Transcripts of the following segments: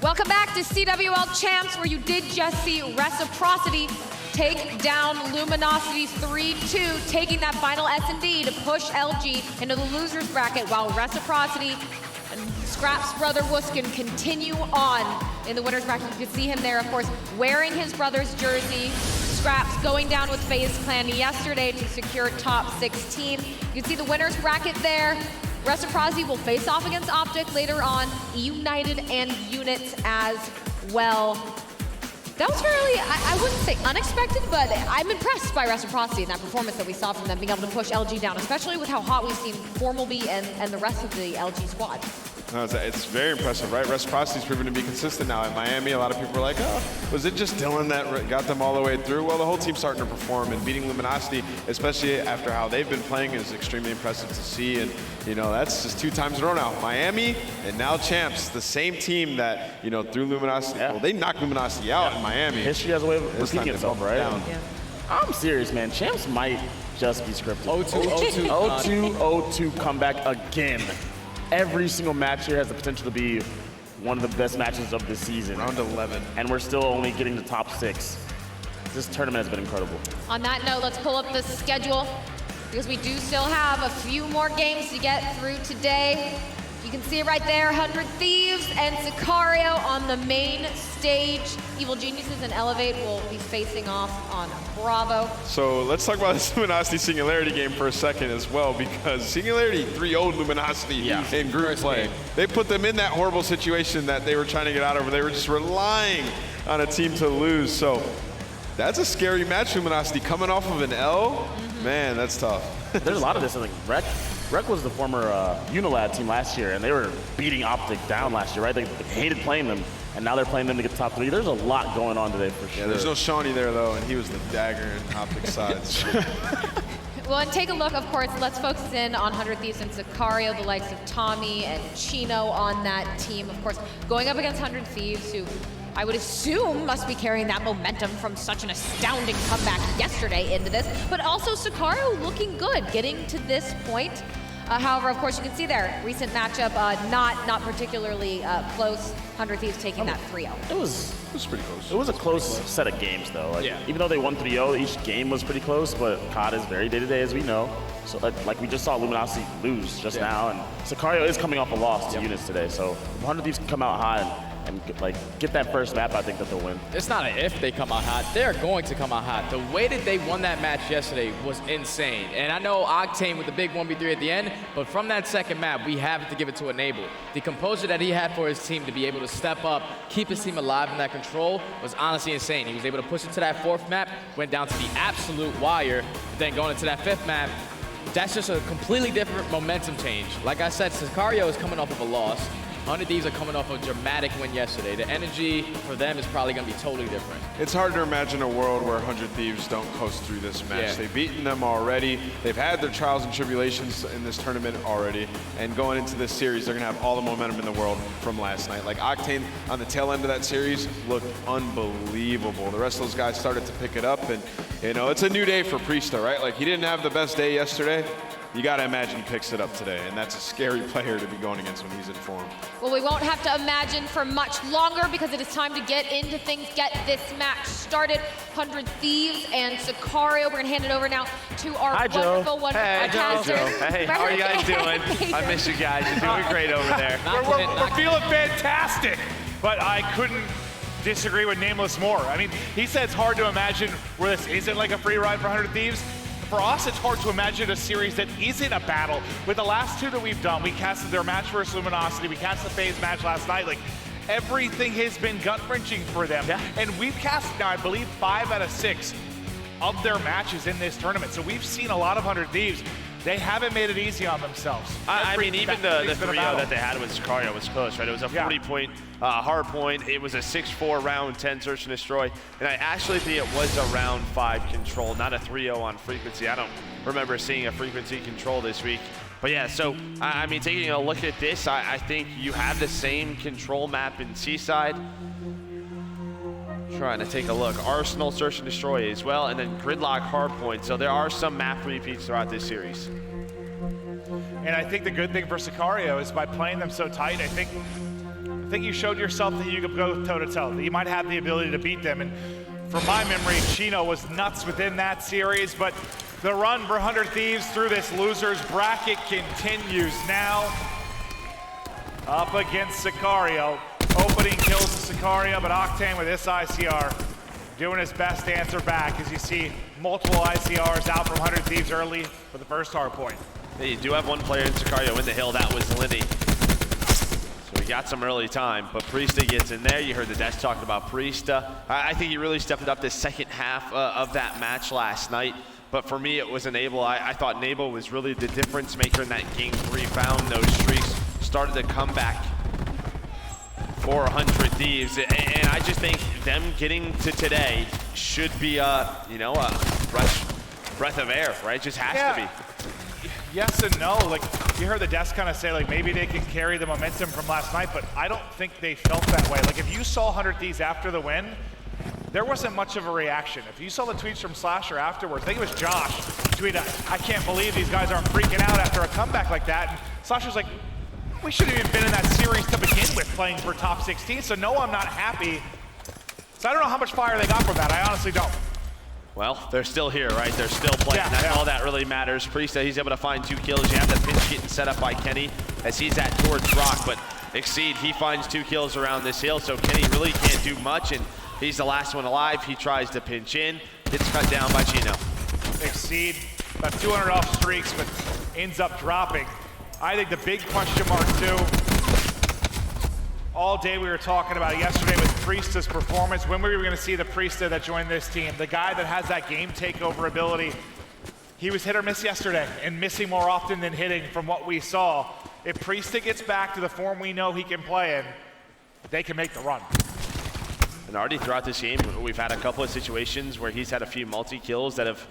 Welcome back to CWL Champs, where you did just see Reciprocity take down Luminosity 3-2, taking that final S&D to push LG into the loser's bracket, while Reciprocity and Scrap's brother Wuskin continue on in the winner's bracket. You can see him there, of course, wearing his brother's jersey. Scraps going down with FaZe Clan yesterday to secure top 16. You can see the winner's bracket there. Reciprocity will face off against Optic later on, United and Units as well. That was fairly, I wouldn't say unexpected, but I'm impressed by Reciprocity and that performance that we saw from them, being able to push LG down, especially with how hot we've seen Formalby and the rest of the LG squad. No, it's very impressive, right? Reciprocity's proven to be consistent now. At Miami, a lot of people were like, oh, was it just Dylan that got them all the way through? Well, the whole team's starting to perform, and beating Luminosity, especially after how they've been playing, is extremely impressive to see. And, you know, that's just 2 times in a row now. Miami and now Champs, the same team that, you know, threw Luminosity. Yeah. Well, they knocked Luminosity out in Miami. History has a way of repeating itself, right? Yeah. I'm serious, man. Champs might just be scripted. 0-2, 0-2 comeback again. Every single match here has the potential to be one of the best matches of the season. Round 11. And we're still only getting the top 6. This tournament has been incredible. On that note, let's pull up the schedule, because we do still have a few more games to get through today. You can see it right there, 100 Thieves and Sicario on the main stage. Evil Geniuses and Elevate will be facing off on Bravo. So let's talk about this Luminosity Singularity game for a second as well, because Singularity 3-0'd Luminosity in group play. They put them in that horrible situation that they were trying to get out of, where they were just relying on a team to lose. So that's a scary match, Luminosity coming off of an L. Man, that's tough. There's a lot of this. I think Rec was the former Unilad team last year, and they were beating Optic down last year, right? They hated playing them, and now they're playing them to get the top 3. There's a lot going on today for sure. Yeah, there's no Shawnee there, though, and he was the dagger in Optic's side. Well, and take a look, of course, let's focus in on 100 Thieves and Sicario, the likes of Tommy and Chino on that team. Of course, going up against 100 Thieves, who I would assume must be carrying that momentum from such an astounding comeback yesterday into this, but also Sicario looking good, getting to this point. However, of course, you can see there, recent matchup, not particularly close. 100 Thieves taking that 3-0. It was pretty close. It was a close set of games, though. Like, even though they won 3-0, each game was pretty close, but COD is very day-to-day, as we know. So, like we just saw Luminosity lose just now, and Sicario is coming off a loss to Units today. So, if 100 Thieves can come out hot and like get that first map, I think that they'll win. It's not an if they come out hot, they're going to come out hot. The way that they won that match yesterday was insane. And I know Octane with the big 1v3 at the end, but from that second map, we have to give it to Enable. The composure that he had for his team to be able to step up, keep his team alive in that control was honestly insane. He was able to push it to that 4th map, went down to the absolute wire, then going into that 5th map. That's just a completely different momentum change. Like I said, Sicario is coming off of a loss. 100 Thieves are coming off a dramatic win yesterday. The energy for them is probably going to be totally different. It's hard to imagine a world where 100 Thieves don't coast through this match. They've beaten them already. They've had their trials and tribulations in this tournament already. And going into this series, they're going to have all the momentum in the world from last night. Like Octane on the tail end of that series looked unbelievable. The rest of those guys started to pick it up. And, you know, it's a new day for Priesta, right? Like, he didn't have the best day yesterday. You got to imagine he picks it up today, and that's a scary player to be going against when he's in form. Well, we won't have to imagine for much longer, because it is time to get into things, get this match started. 100 Thieves and Sicario. We're going to hand it over now to our wonderful caster. Hey, how are you guys doing? I miss you guys. You're doing great over there. We're feeling fantastic, but I couldn't disagree with Nameless more. I mean, he said it's hard to imagine where this isn't like a free ride for 100 Thieves. For us, it's hard to imagine a series that isn't a battle. With the last 2 that we've done, we casted their match versus Luminosity, we cast the FaZe match last night. Like, everything has been gut-wrenching for them. And we've cast now, I believe, 5 out of 6 of their matches in this tournament. So we've seen a lot of 100 Thieves. They haven't made it easy on themselves. I mean, even the 3-0 that they had with Sicario was close, right? It was a 40-point hard point. It was a 6-4 round 10 search and destroy. And I actually think it was a round 5 control, not a 3-0 on frequency. I don't remember seeing a frequency control this week. But yeah, so, I mean, taking a look at this, I think you have the same control map in Seaside. Trying to take a look. Arsenal, Search and Destroy as well, and then Gridlock Hardpoint. So there are some map repeats throughout this series. And I think the good thing for Sicario is by playing them so tight, I think I think you showed yourself that you could go toe-to-toe, that you might have the ability to beat them. And from my memory, Chino was nuts within that series, but the run for 100 Thieves through this losers bracket continues now. Up against Sicario. Opening kills to Sicario, but Octane with this ICR doing his best to answer back as you see multiple ICRs out from 100 Thieves early for the first hard point. Yeah, you do have one player in Sicario in the hill, that was Linny. So we got some early time, but Priesta gets in there. You heard the desk talking about Priesta. I think he really stepped up the second half of that match last night. But for me, it was Enable. I thought Enable was really the difference maker in that game 3, found those streaks, started to come back for 100 Thieves. And I just think them getting to today should be a breath of air, right? Just has to be. Yes and no. Like, you heard the desk kind of say, like, maybe they can carry the momentum from last night, but I don't think they felt that way. Like, if you saw 100 Thieves after the win, there wasn't much of a reaction. If you saw the tweets from Slasher afterwards, I think it was Josh tweeted, I can't believe these guys aren't freaking out after a comeback like that. And Slasher's like, we shouldn't have even been in that series to begin with playing for top 16, so no, I'm not happy. So I don't know how much fire they got from that. I honestly don't. Well, they're still here, right? They're still playing. That's all that really matters. Priesta, he's able to find 2 kills. You have the pinch getting set up by Kenny as he's at towards Rock, but Exceed, he finds 2 kills around this hill, so Kenny really can't do much, and he's the last one alive. He tries to pinch in, gets cut down by Chino. Exceed, about 200 off streaks, but ends up dropping. I think the big question mark too, all day we were talking about it yesterday with Priesta's performance. When we were gonna see the Priesta that joined this team, the guy that has that game takeover ability. He was hit or miss yesterday and missing more often than hitting from what we saw. If Priesta gets back to the form we know he can play in, they can make the run. And already throughout this game, we've had a couple of situations where he's had a few multi-kills that have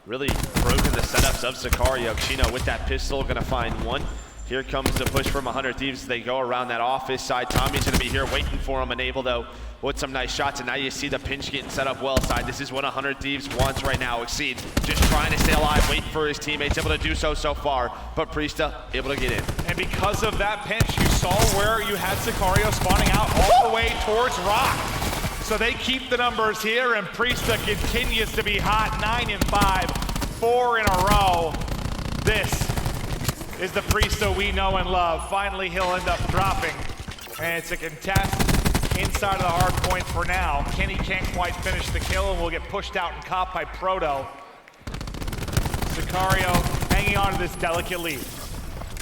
really broken the setups of Sicario. Chino with that pistol, gonna find one. Here comes the push from 100 Thieves. They go around that office side. Tommy's gonna be here waiting for him. Enable though with some nice shots, and now you see the pinch getting set up well side. This is what 100 Thieves wants right now. Exceed just trying to stay alive, waiting for his teammates, able to do so far, but Priesta able to get in. And because of that pinch, you saw where you had Sicario spawning out all the way towards Rock. So they keep the numbers here, and Priesta continues to be hot, 9 and 5, 4 in a row. This is the Priesta we know and love. Finally, he'll end up dropping, and it's a contest inside of the hard point for now. Kenny can't quite finish the kill, and will get pushed out and caught by Proto. Sicario hanging on to this delicate lead.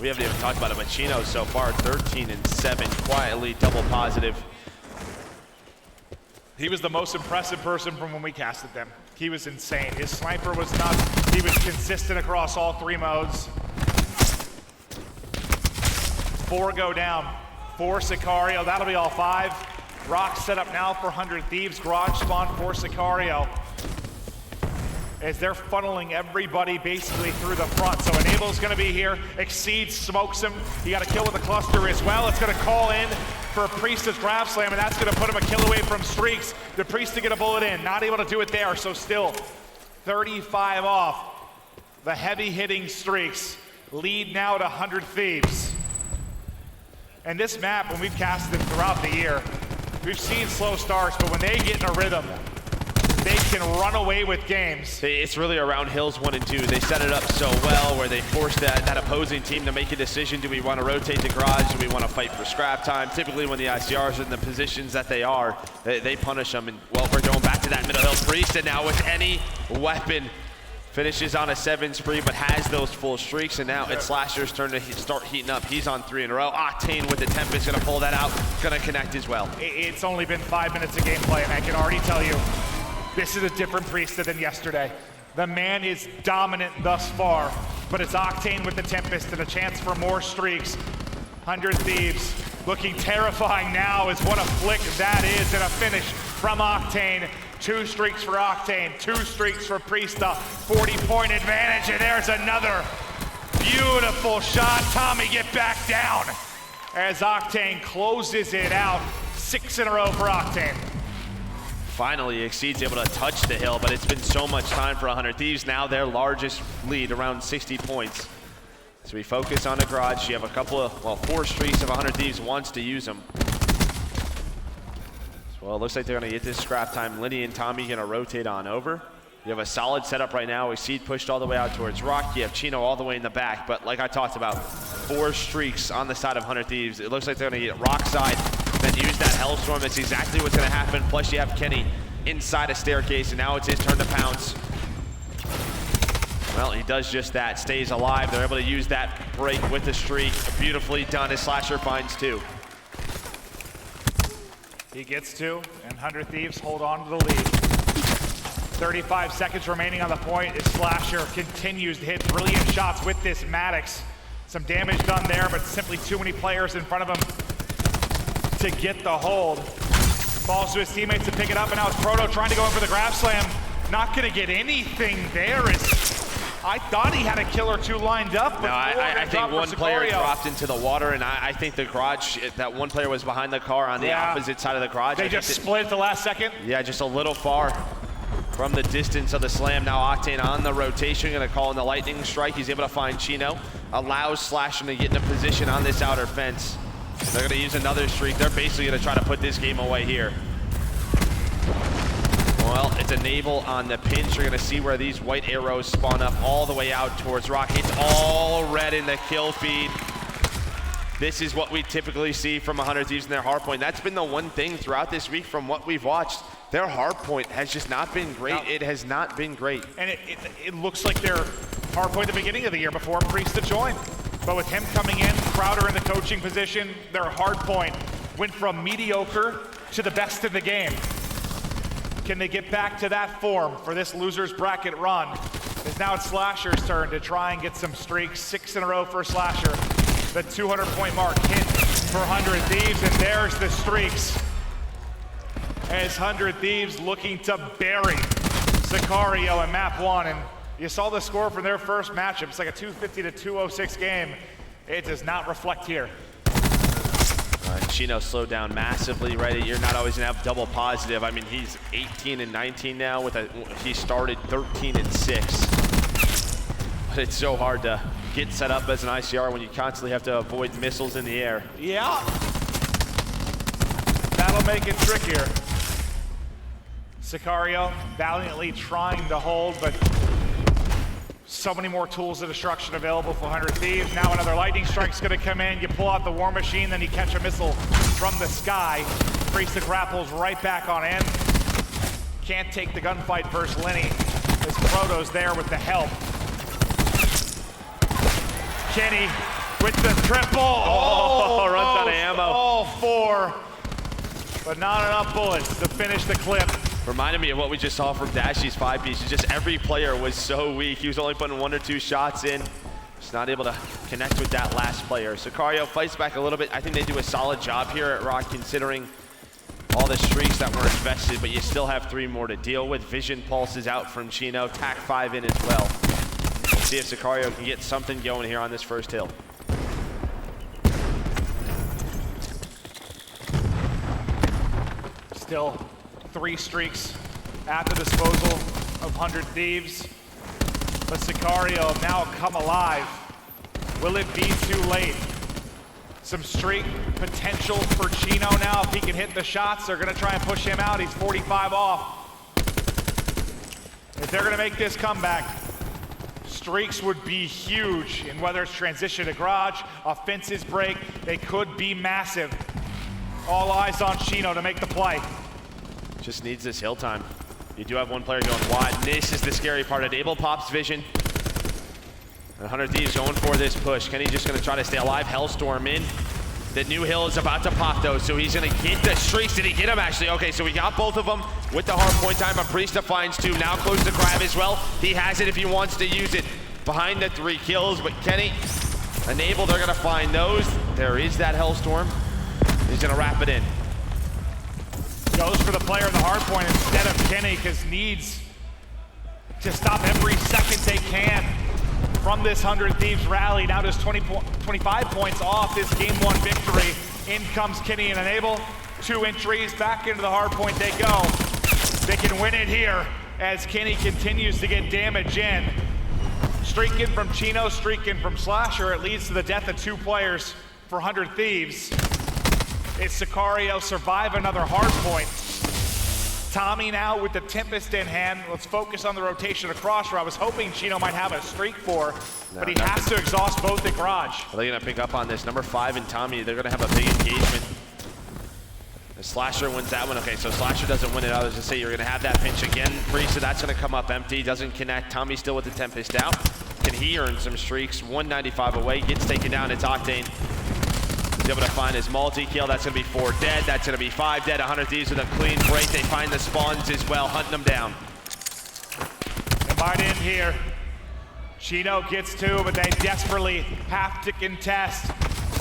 We haven't even talked about it, but Chino so far 13 and 7, quietly double positive. He was the most impressive person from when we casted them. He was insane. His sniper was nuts. He was consistent across all 3 modes. 4 go down for Sicario. That'll be all 5. Rock set up now for 100 Thieves. Garage spawn for Sicario. As they're funneling everybody basically through the front. So Enable's gonna be here. Exceed smokes him. He got a kill with a cluster as well. It's gonna call in for Priesta's grab slam, and that's gonna put him a kill away from streaks. The Priesta get a bullet in, not able to do it there, so still 35 off. The heavy hitting streaks lead now to 100 Thieves. And this map, when we've casted it throughout the year, we've seen slow starts, but when they get in a rhythm, they can run away with games. It's really around hills 1 and 2. They set it up so well where they force that opposing team to make a decision. Do we want to rotate the garage? Do we want to fight for scrap time? Typically when the ICRs are in the positions that they are, they punish them. And well, we're going back to that middle hill. Priesta now with any weapon finishes on a 7 spree, but has those full streaks. And now it's Slasher's turn to start heating up. He's on 3 in a row. Octane with the Tempest gonna pull that out, gonna connect as well. It's only been 5 minutes of gameplay, and I can already tell you, this is a different Priesta than yesterday. The man is dominant thus far, but it's Octane with the Tempest and a chance for more streaks. 100 Thieves looking terrifying now as what a flick that is, and a finish from Octane. 2 streaks for Octane, 2 streaks for Priesta, 40-point advantage, and there's another beautiful shot. Tommy, get back down as Octane closes it out. 6 in a row for Octane. Finally, Exceed's able to touch the hill, but it's been so much time for 100 Thieves. Now their largest lead, around 60 points. So we focus on the garage. You have a couple of, 4 streaks of 100 Thieves wants to use them. Well, it looks like they're going to get this scrap time. Lenny and Tommy going to rotate on over. You have a solid setup right now. We see it pushed all the way out towards Rock. You have Chino all the way in the back. But like I talked about, 4 streaks on the side of 100 Thieves. It looks like they're going to get Rock side, then use that Hellstorm. That's exactly what's going to happen. Plus, you have Kenny inside a staircase, and now it's his turn to pounce. Well, he does just that, stays alive. They're able to use that break with the streak. Beautifully done as Slasher finds 2. He gets 2, and 100 Thieves hold on to the lead. 35 seconds remaining on the point as Slasher continues to hit brilliant shots with this Maddox. Some damage done there, but simply too many players in front of him to get the hold. Falls to his teammates to pick it up, and now it's Proto trying to go in for the grab slam. Not gonna get anything there. I thought he had a kill or 2 lined up. No, I think one player dropped into the water, and I think the garage, that one player was behind the car on the opposite side of the garage. They just split at the last second? Yeah, just a little far from the distance of the slam. Now Octane on the rotation, gonna call in the lightning strike. He's able to find Chino, allows Slasher to get in a position on this outer fence. They're gonna use another streak. They're basically gonna try to put this game away here. Well, it's Enable on the pinch. You're gonna see where these white arrows spawn up all the way out towards Rock. It's all red in the kill feed. This is what we typically see from 100 Thieves in their hardpoint. That's been the one thing throughout this week from what we've watched. Their hardpoint has just not been great. No. It has not been great. And it looks like their hardpoint at the beginning of the year before Priest to join. But with him coming in, Crowder in the coaching position, their hardpoint went from mediocre to the best in the game. Can they get back to that form for this loser's bracket run? As now it's Slasher's turn to try and get some streaks. 6 in a row for Slasher. The 200-point mark hit for 100 Thieves, and there's the streaks. As 100 Thieves looking to bury Sicario in map 1. And you saw the score from their first matchup. It's like a 250 to 206 game. It does not reflect here. Chino slowed down massively, right? You're not always gonna have double positive. I mean, he's 18 and 19 now he started 13 and 6. But it's so hard to get set up as an ICR when you constantly have to avoid missiles in the air. Yeah. That'll make it trickier. Sicario valiantly trying to hold, but so many more tools of destruction available for 100 Thieves. Now another lightning strike's gonna come in. You pull out the war machine, then you catch a missile from the sky. Priest the grapples right back on end. Can't take the gunfight versus Lenny, as Proto's there with the help. Kenny with the triple. Runs out of ammo. All 4, but not enough bullets to finish the clip. Reminded me of what we just saw from Dashy's 5-piece. Just every player was so weak. He was only putting 1 or 2 shots in. Just not able to connect with that last player. Sicario fights back a little bit. I think they do a solid job here at Rock considering all the streaks that were invested, but you still have 3 more to deal with. Vision pulses out from Chino. Tac 5 in as well. We'll see if Sicario can get something going here on this first hill. Still 3 streaks at the disposal of 100 Thieves. But Sicario now come alive. Will it be too late? Some streak potential for Chino now. If he can hit the shots, they're gonna try and push him out. He's 45 off. If they're gonna make this comeback, streaks would be huge. And whether it's transition to garage, offenses break, they could be massive. All eyes on Chino to make the play. Just needs this hill time. You do have one player going wide. This is the scary part. Enable pops vision. 100 Thieves going for this push. Kenny just gonna try to stay alive. Hellstorm in. The new hill is about to pop though, so he's gonna get the streaks. Did he get him actually? Okay, so we got both of them with the hard point time. A Priest finds 2. Now close to grab as well. He has it if he wants to use it. Behind the 3 kills, but Kenny, Enable, they're gonna find those. There is that Hellstorm. He's gonna wrap it in. Goes for the player in the hard point instead of Kenny, because needs to stop every second they can from this 100 Thieves rally. Now just 25 points off this game 1 victory. In comes Kenny and Enable. 2 entries back into the hard point they go. They can win it here as Kenny continues to get damage in. Streaking from Chino, streaking from Slasher. It leads to the death of 2 players for 100 Thieves. It's Sicario survive another hard point. Tommy now with the Tempest in hand. Let's focus on the rotation across, where I was hoping Chino might have a streak for, but he has to exhaust both at garage. Are they gonna pick up on this? Number 5 and Tommy, they're gonna have a big engagement. The Slasher wins that one. Okay, so Slasher doesn't win it. I was gonna say you're gonna have that pinch again. Priest, that's gonna come up empty, doesn't connect. Tommy still with the Tempest out. Can he earn some streaks? 195 away, gets taken down. It's Octane. He's able to find his multi-kill. That's gonna be 4 dead. That's gonna be 5 dead. 100 Thieves with a clean break. They find the spawns as well, hunting them down. Right in here. Chino gets 2, but they desperately have to contest.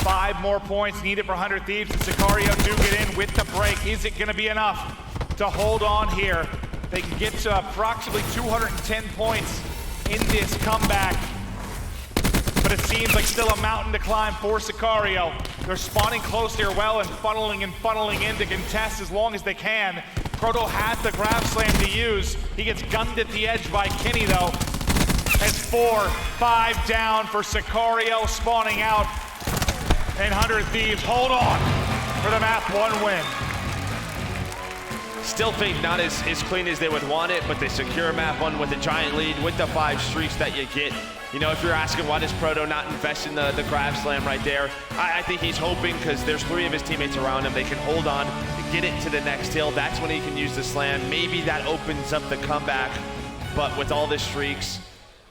5 more points needed for 100 Thieves, and Sicario do get in with the break. Is it gonna be enough to hold on here? They can get to approximately 210 points in this comeback, but it seems like still a mountain to climb for Sicario. They're spawning close here well and funneling in to contest as long as they can. Proto has the grab slam to use. He gets gunned at the edge by Kenny though. It's 4-5 down for Sicario spawning out. And 100 Thieves hold on for the map 1 win. Still think not as clean as they would want it, but they secure map 1 with a giant lead with the 5 streaks that you get. You know, if you're asking why does Proto not invest in the grab slam right there, I think he's hoping because there's 3 of his teammates around him. They can hold on, get it to the next hill. That's when he can use the slam. Maybe that opens up the comeback. But with all the streaks,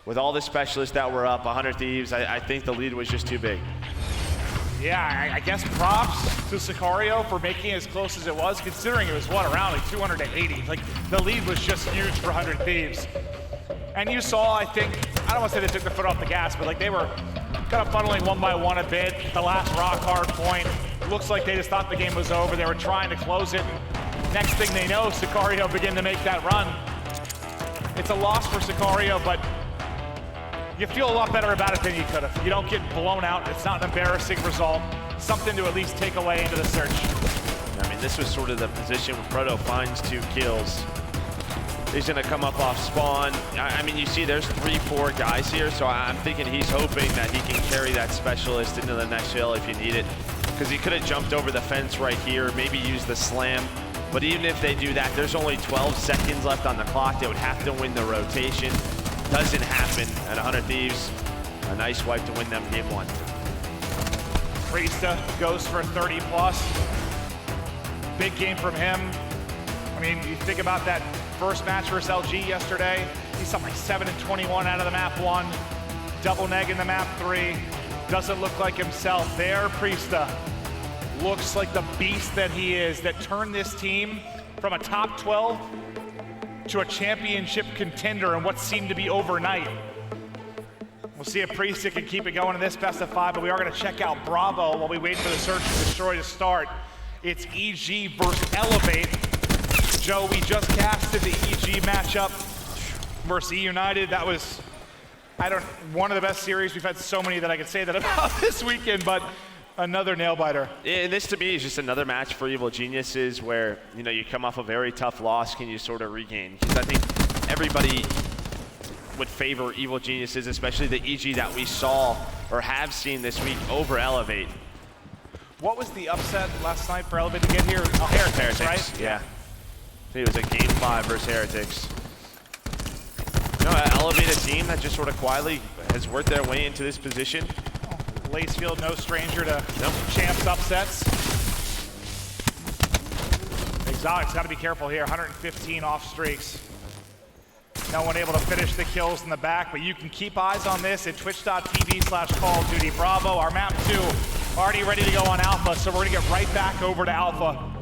with all the specialists that were up, 100 Thieves, I think the lead was just too big. Yeah, I guess props to Sicario for making it as close as it was, considering it was, what, around like 280. Like, the lead was just huge for 100 Thieves. And you saw, I think, I don't want to say they took the foot off the gas, but like they were kind of funneling 1 by 1 a bit. The last rock hard point, looks like they just thought the game was over. They were trying to close it. Next thing they know, Sicario began to make that run. It's a loss for Sicario, but you feel a lot better about it than you could have. You don't get blown out. It's not an embarrassing result. Something to at least take away into the search. I mean, this was sort of the position when Proto finds 2 kills. He's gonna come up off spawn. I mean, you see there's 3-4 guys here, so I'm thinking he's hoping that he can carry that specialist into the next hill if you need it. Because he could have jumped over the fence right here, maybe used the slam. But even if they do that, there's only 12 seconds left on the clock. They would have to win the rotation. Doesn't happen at 100 Thieves. A nice wipe to win them game 1. Priesta goes for 30 plus. Big game from him. I mean, you think about that first match versus LG yesterday. He's something like 7 and 21 out of the map 1. Double neg in the map 3. Doesn't look like himself. There, Priesta looks like the beast that he is, that turned this team from a top 12 to a championship contender in what seemed to be overnight. We'll see if Priesta can keep it going in this best of 5, but we are going to check out Bravo while we wait for the Search and Destroy to start. It's EG versus Elevate. Joe, we just casted the EG matchup versus E United. That was, one of the best series. We've had so many that I could say that about this weekend, but another nail biter. Yeah, this to me is just another match for Evil Geniuses where, you know, you come off a very tough loss, can you sort of regain? Because I think everybody would favor Evil Geniuses, especially the EG that we saw or have seen this week over Elevate. What was the upset last night for Elevate to get here? Oh, Heretics, right? Yeah. I think it was a game 5 versus Heretics. You know, Elevate a team that just sort of quietly has worked their way into this position. Lacefield, no stranger to champs upsets. Exotic's got to be careful here. 115 off streaks. No one able to finish the kills in the back, but you can keep eyes on this at twitch.tv/Call of Duty Bravo. Our map 2 already ready to go on Alpha, so we're going to get right back over to Alpha.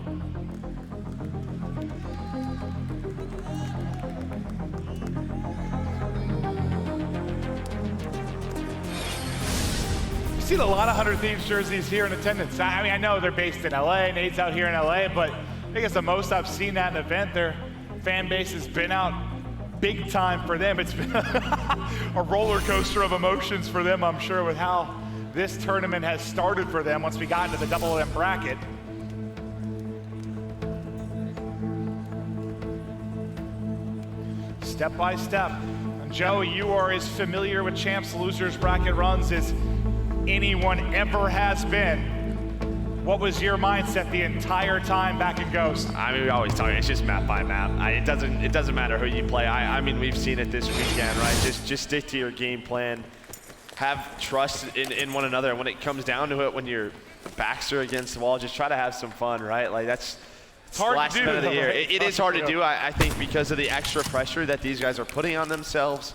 We've seen a lot of 100 Thieves jerseys here in attendance. I mean, I know they're based in LA, Nate's out here in LA, but I think it's the most I've seen that in an event. Their fan base has been out big time for them. It's been a roller coaster of emotions for them, I'm sure, with how this tournament has started for them once we got into the double M bracket. Step by step. And Joe, you are as familiar with Champs Losers bracket runs as anyone ever has been. What was your mindset the entire time back in Ghost? I mean, we always talk, it's just map by map. It doesn't matter who you play. I mean, we've seen it this weekend, right? Just stick to your game plan. Have trust in one another. When it comes down to it, when your backs are against the wall, just try to have some fun, right? Like it's hard the last to do, event of the year. right? It is hard to do, I think, because of the extra pressure that these guys are putting on themselves.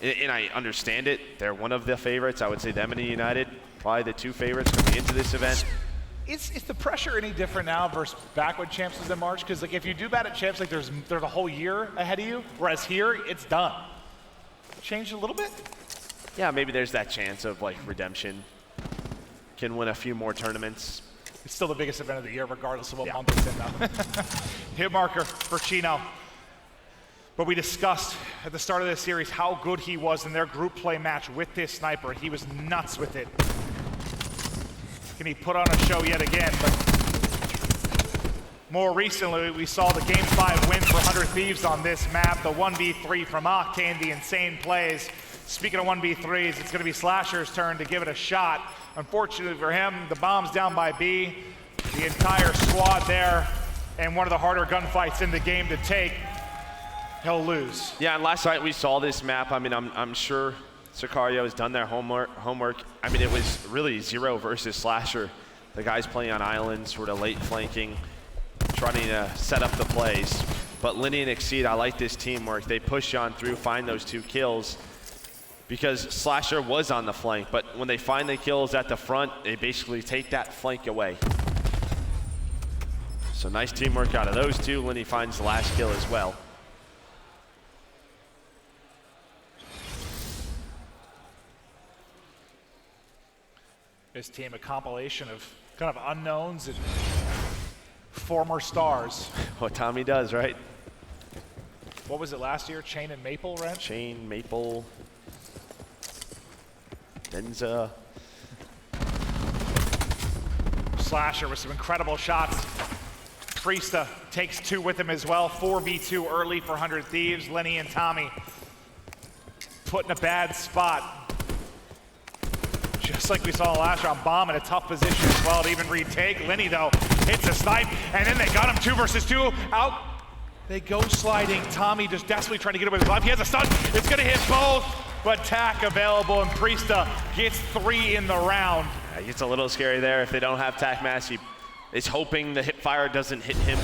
And I understand it. They're one of the favorites. I would say them and the United, probably the two favorites coming into this event. Is the pressure any different now versus back when Champs was in March? Because like if you do bad at Champs, like there's a whole year ahead of you, whereas here it's done. Changed a little bit? Yeah, maybe there's that chance of like redemption. Can win a few more tournaments. It's still the biggest event of the year, regardless of what month it's in now. Hit marker for Chino. But we discussed at the start of this series how good he was in their group play match with this sniper. He was nuts with it. Can he put on a show yet again? But more recently, we saw the Game 5 win for 100 Thieves on this map. The 1v3 from Octane, the insane plays. Speaking of 1v3s, it's going to be Slasher's turn to give it a shot. Unfortunately for him, the bomb's down by B. The entire squad there, and one of the harder gunfights in the game to take. He'll lose. Yeah, and last night we saw this map. I mean, I'm sure Sicario has done their homework. I mean, it was really 0 versus Slasher. The guys playing on islands, sort of late flanking, trying to set up the plays. But Linny and Exceed, I like this teamwork. They push on through, find those 2 kills, because Slasher was on the flank. But when they find the kills at the front, they basically take that flank away. So nice teamwork out of those 2. Linny finds the last kill as well. This team, a compilation of kind of unknowns and former stars. What Tommy does, right? What was it last year? Chain and Maple, right? Chain, Maple, Denza. Slasher with some incredible shots. Priesta takes 2 with him as well. 4v2 early for 100 Thieves. Lenny and Tommy put in a bad spot. Just like we saw last round, Bomb in a tough position as well to even retake. Lenny, though, hits a snipe, and then they got him 2 versus 2. Out they go sliding. Tommy just desperately trying to get away with life. He has a stun. It's going to hit both, but tack available, and Priesta gets 3 in the round. Yeah, it's a little scary there. If they don't have tack mass, he is hoping the hip fire doesn't hit him.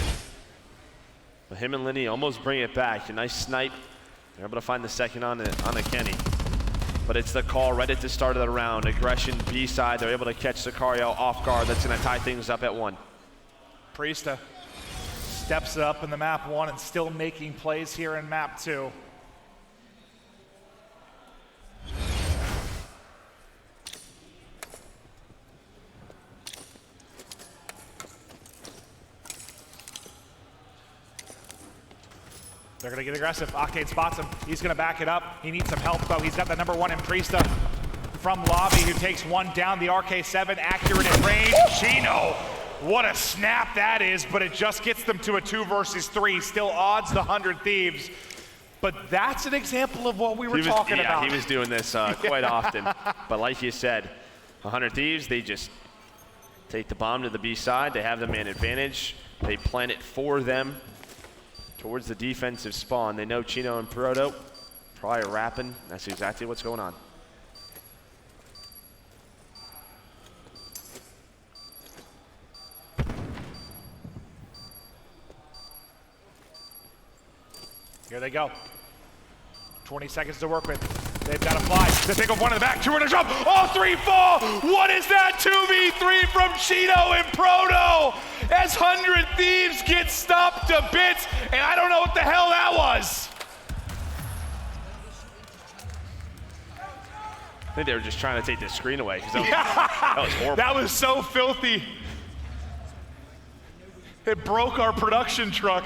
But him and Lenny almost bring it back. A nice snipe. They're able to find the second on a Kenny. But it's the call right at the start of the round. Aggression B side. They're able to catch Sicario off guard. That's going to tie things up at 1. Priesta steps up in the map 1 and still making plays here in map 2. They're going to get aggressive. Octane spots him. He's going to back it up. He needs some help, though. He's got the number 1 in Priesta from Lobby, who takes 1 down. The RK7, accurate at range. Chino, what a snap that is, but it just gets them to a 2 versus 3. Still odds the 100 Thieves. But that's an example of what we were talking about. Yeah, he was doing this quite often. But like you said, 100 Thieves, they just take the bomb to the B side. They have the man advantage. They plan it for them towards the defensive spawn. They know Chino and Proto probably are rapping. That's exactly what's going on. Here they go. 20 seconds to work with. They've got to fly. They pick up 1 in the back, 2 in a jump. All 3 fall. What is that? 2v3 from Chino and Proto as 100 Thieves get stopped to bits. And I don't know what the hell that was. I think they were just trying to take the screen away because that was horrible. That was so filthy. It broke our production truck.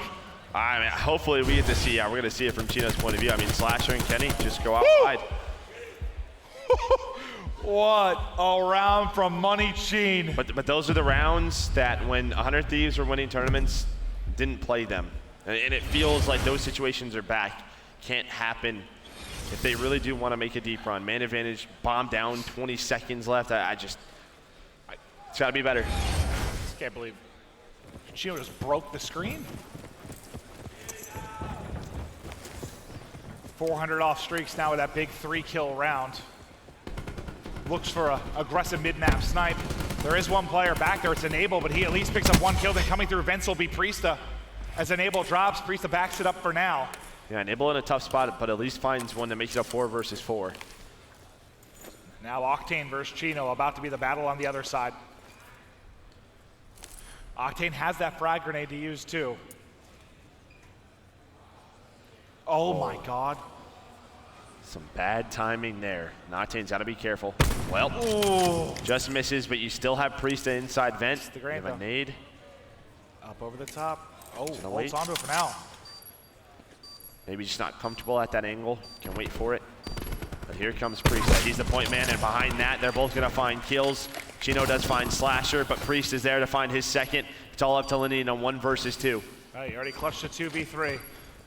I mean, hopefully we get to see, we're going to see it from Chino's point of view. I mean, Slasher and Kenny just go outside. What a round from Money Sheen. But those are the rounds that when 100 Thieves were winning tournaments, didn't play them. And it feels like those situations are back. Can't happen if they really do want to make a deep run. Man advantage, bomb down, 20 seconds left. It's got to be better. Can't believe Chino just broke the screen. 400 off streaks now with that big 3-kill round. Looks for a aggressive mid-map snipe. There is one player back there, it's Enable, but he at least picks up 1 kill. Then coming through vents will be Priesta. As Enable drops, Priesta backs it up for now. Yeah, Enable in a tough spot, but at least finds one that makes it a 4 versus 4. Now Octane versus Chino, about to be the battle on the other side. Octane has that frag grenade to use too. Oh my God. Some bad timing there. Octane's got to be careful. Well, just misses, but you still have Priesta inside vent. The grenade, you have a nade. Up over the top. Oh, holds wait. onto it for now. Maybe just not comfortable at that angle. Can wait for it. But here comes Priesta. He's the point man, and behind that, they're both going to find kills. Chino does find Slasher, but Priest is there to find his second. It's all up to Lenny in a 1 versus 2. He already clutched a 2v3.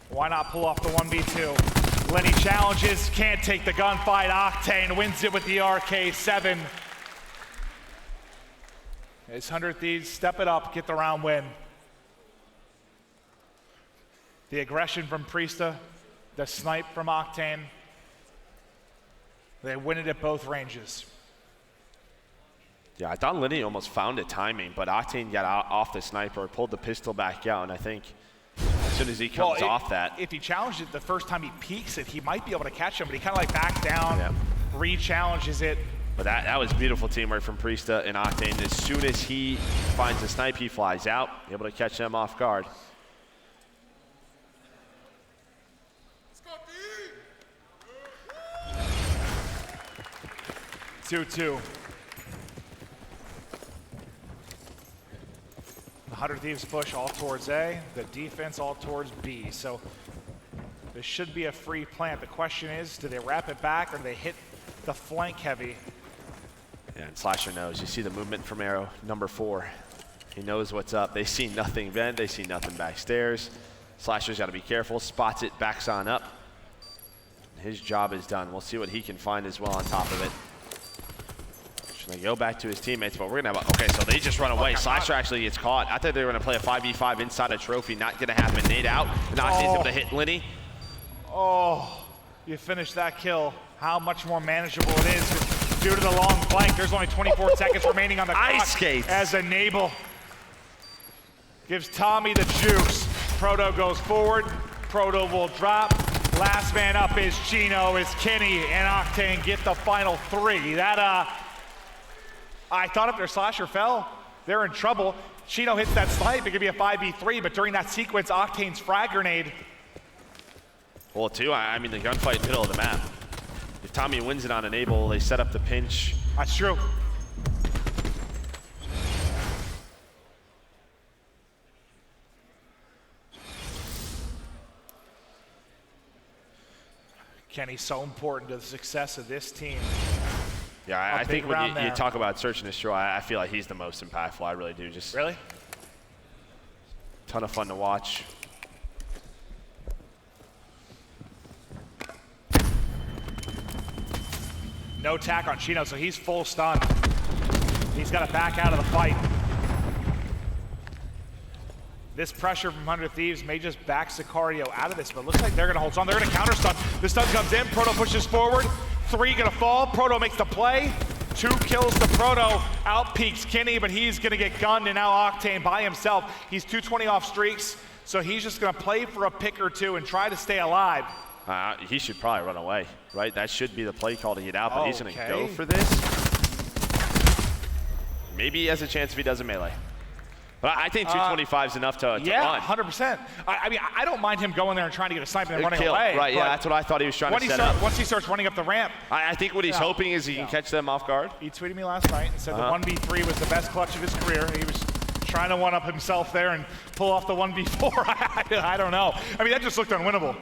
Why not pull off the 1v2? Lenny challenges, can't take the gunfight. Octane wins it with the RK7. His 100 Thieves step it up, get the round win. The aggression from Priesta, the snipe from Octane. They win it at both ranges. Yeah, I thought Lenny almost found it timing, but Octane got off the sniper, pulled the pistol back out, and I think as soon as he comes off that. If he challenged it the first time he peeks it, he might be able to catch him, but he kind of like backs down, re-challenges it. But that was beautiful teamwork from Priesta and Octane. As soon as he finds the snipe, he flies out, able to catch them off guard. Let's go, 2-2. The 100 Thieves push all towards A, the defense all towards B. So this should be a free plant. The question is, do they wrap it back or do they hit the flank heavy? Yeah, and Slasher knows. You see the movement from Arrow, number 4. He knows what's up. They see nothing vent, they see nothing backstairs. Slasher's got to be careful, spots it, backs on up. His job is done. We'll see what he can find as well on top of it. Should they go back to his teammates? But we're going to have okay, so they just run away. Slasher actually gets caught. I thought they were going to play a 5v5 inside a trophy. Not going to happen. Nade out. Octane's able to hit Lenny. Oh, you finish that kill. How much more manageable it is due to the long flank. There's only 24 seconds remaining on the clock. Ice skates. As Enable gives Tommy the juice. Proto goes forward. Proto will drop. Last man up is Chino, is Kenny, and Octane get the final 3. That, I thought if their Slasher fell, they're in trouble. Chino hits that snipe, it could be a 5v3, but during that sequence, Octane's frag grenade. Well, too, I mean, the gunfight middle of the map. If Tommy wins it on Enable, they set up the pinch. That's true. Kenny's so important to the success of this team. Yeah, I think when you talk about search and destroy, I feel like he's the most impactful. I really do. Just really? Ton of fun to watch. No tack on Chino, so he's full stun. He's got to back out of the fight. This pressure from 100 Thieves may just back Sicario out of this, but it looks like they're going to hold on. They're going to counter stun. The stun comes in. Proto pushes forward. 3 going to fall. Proto makes the play. 2 kills to Proto. Out peaks Kenny, but he's going to get gunned, and now Octane by himself. He's 220 off streaks, so he's just going to play for a pick or 2 and try to stay alive. He should probably run away, right? That should be the play call to get out, but he's going to go for this. Maybe he has a chance if he does a melee. But I think 225 is enough to run. Yeah, 100%. I mean, I don't mind him going there and trying to get a snipe and running away. Right, yeah, that's what I thought he was trying to set up. Once he starts running up the ramp. I think what he's hoping is he can catch them off guard. He tweeted me last night and said the 1v3 was the best clutch of his career. He was trying to one-up himself there and pull off the 1v4. I don't know. I mean, that just looked unwinnable.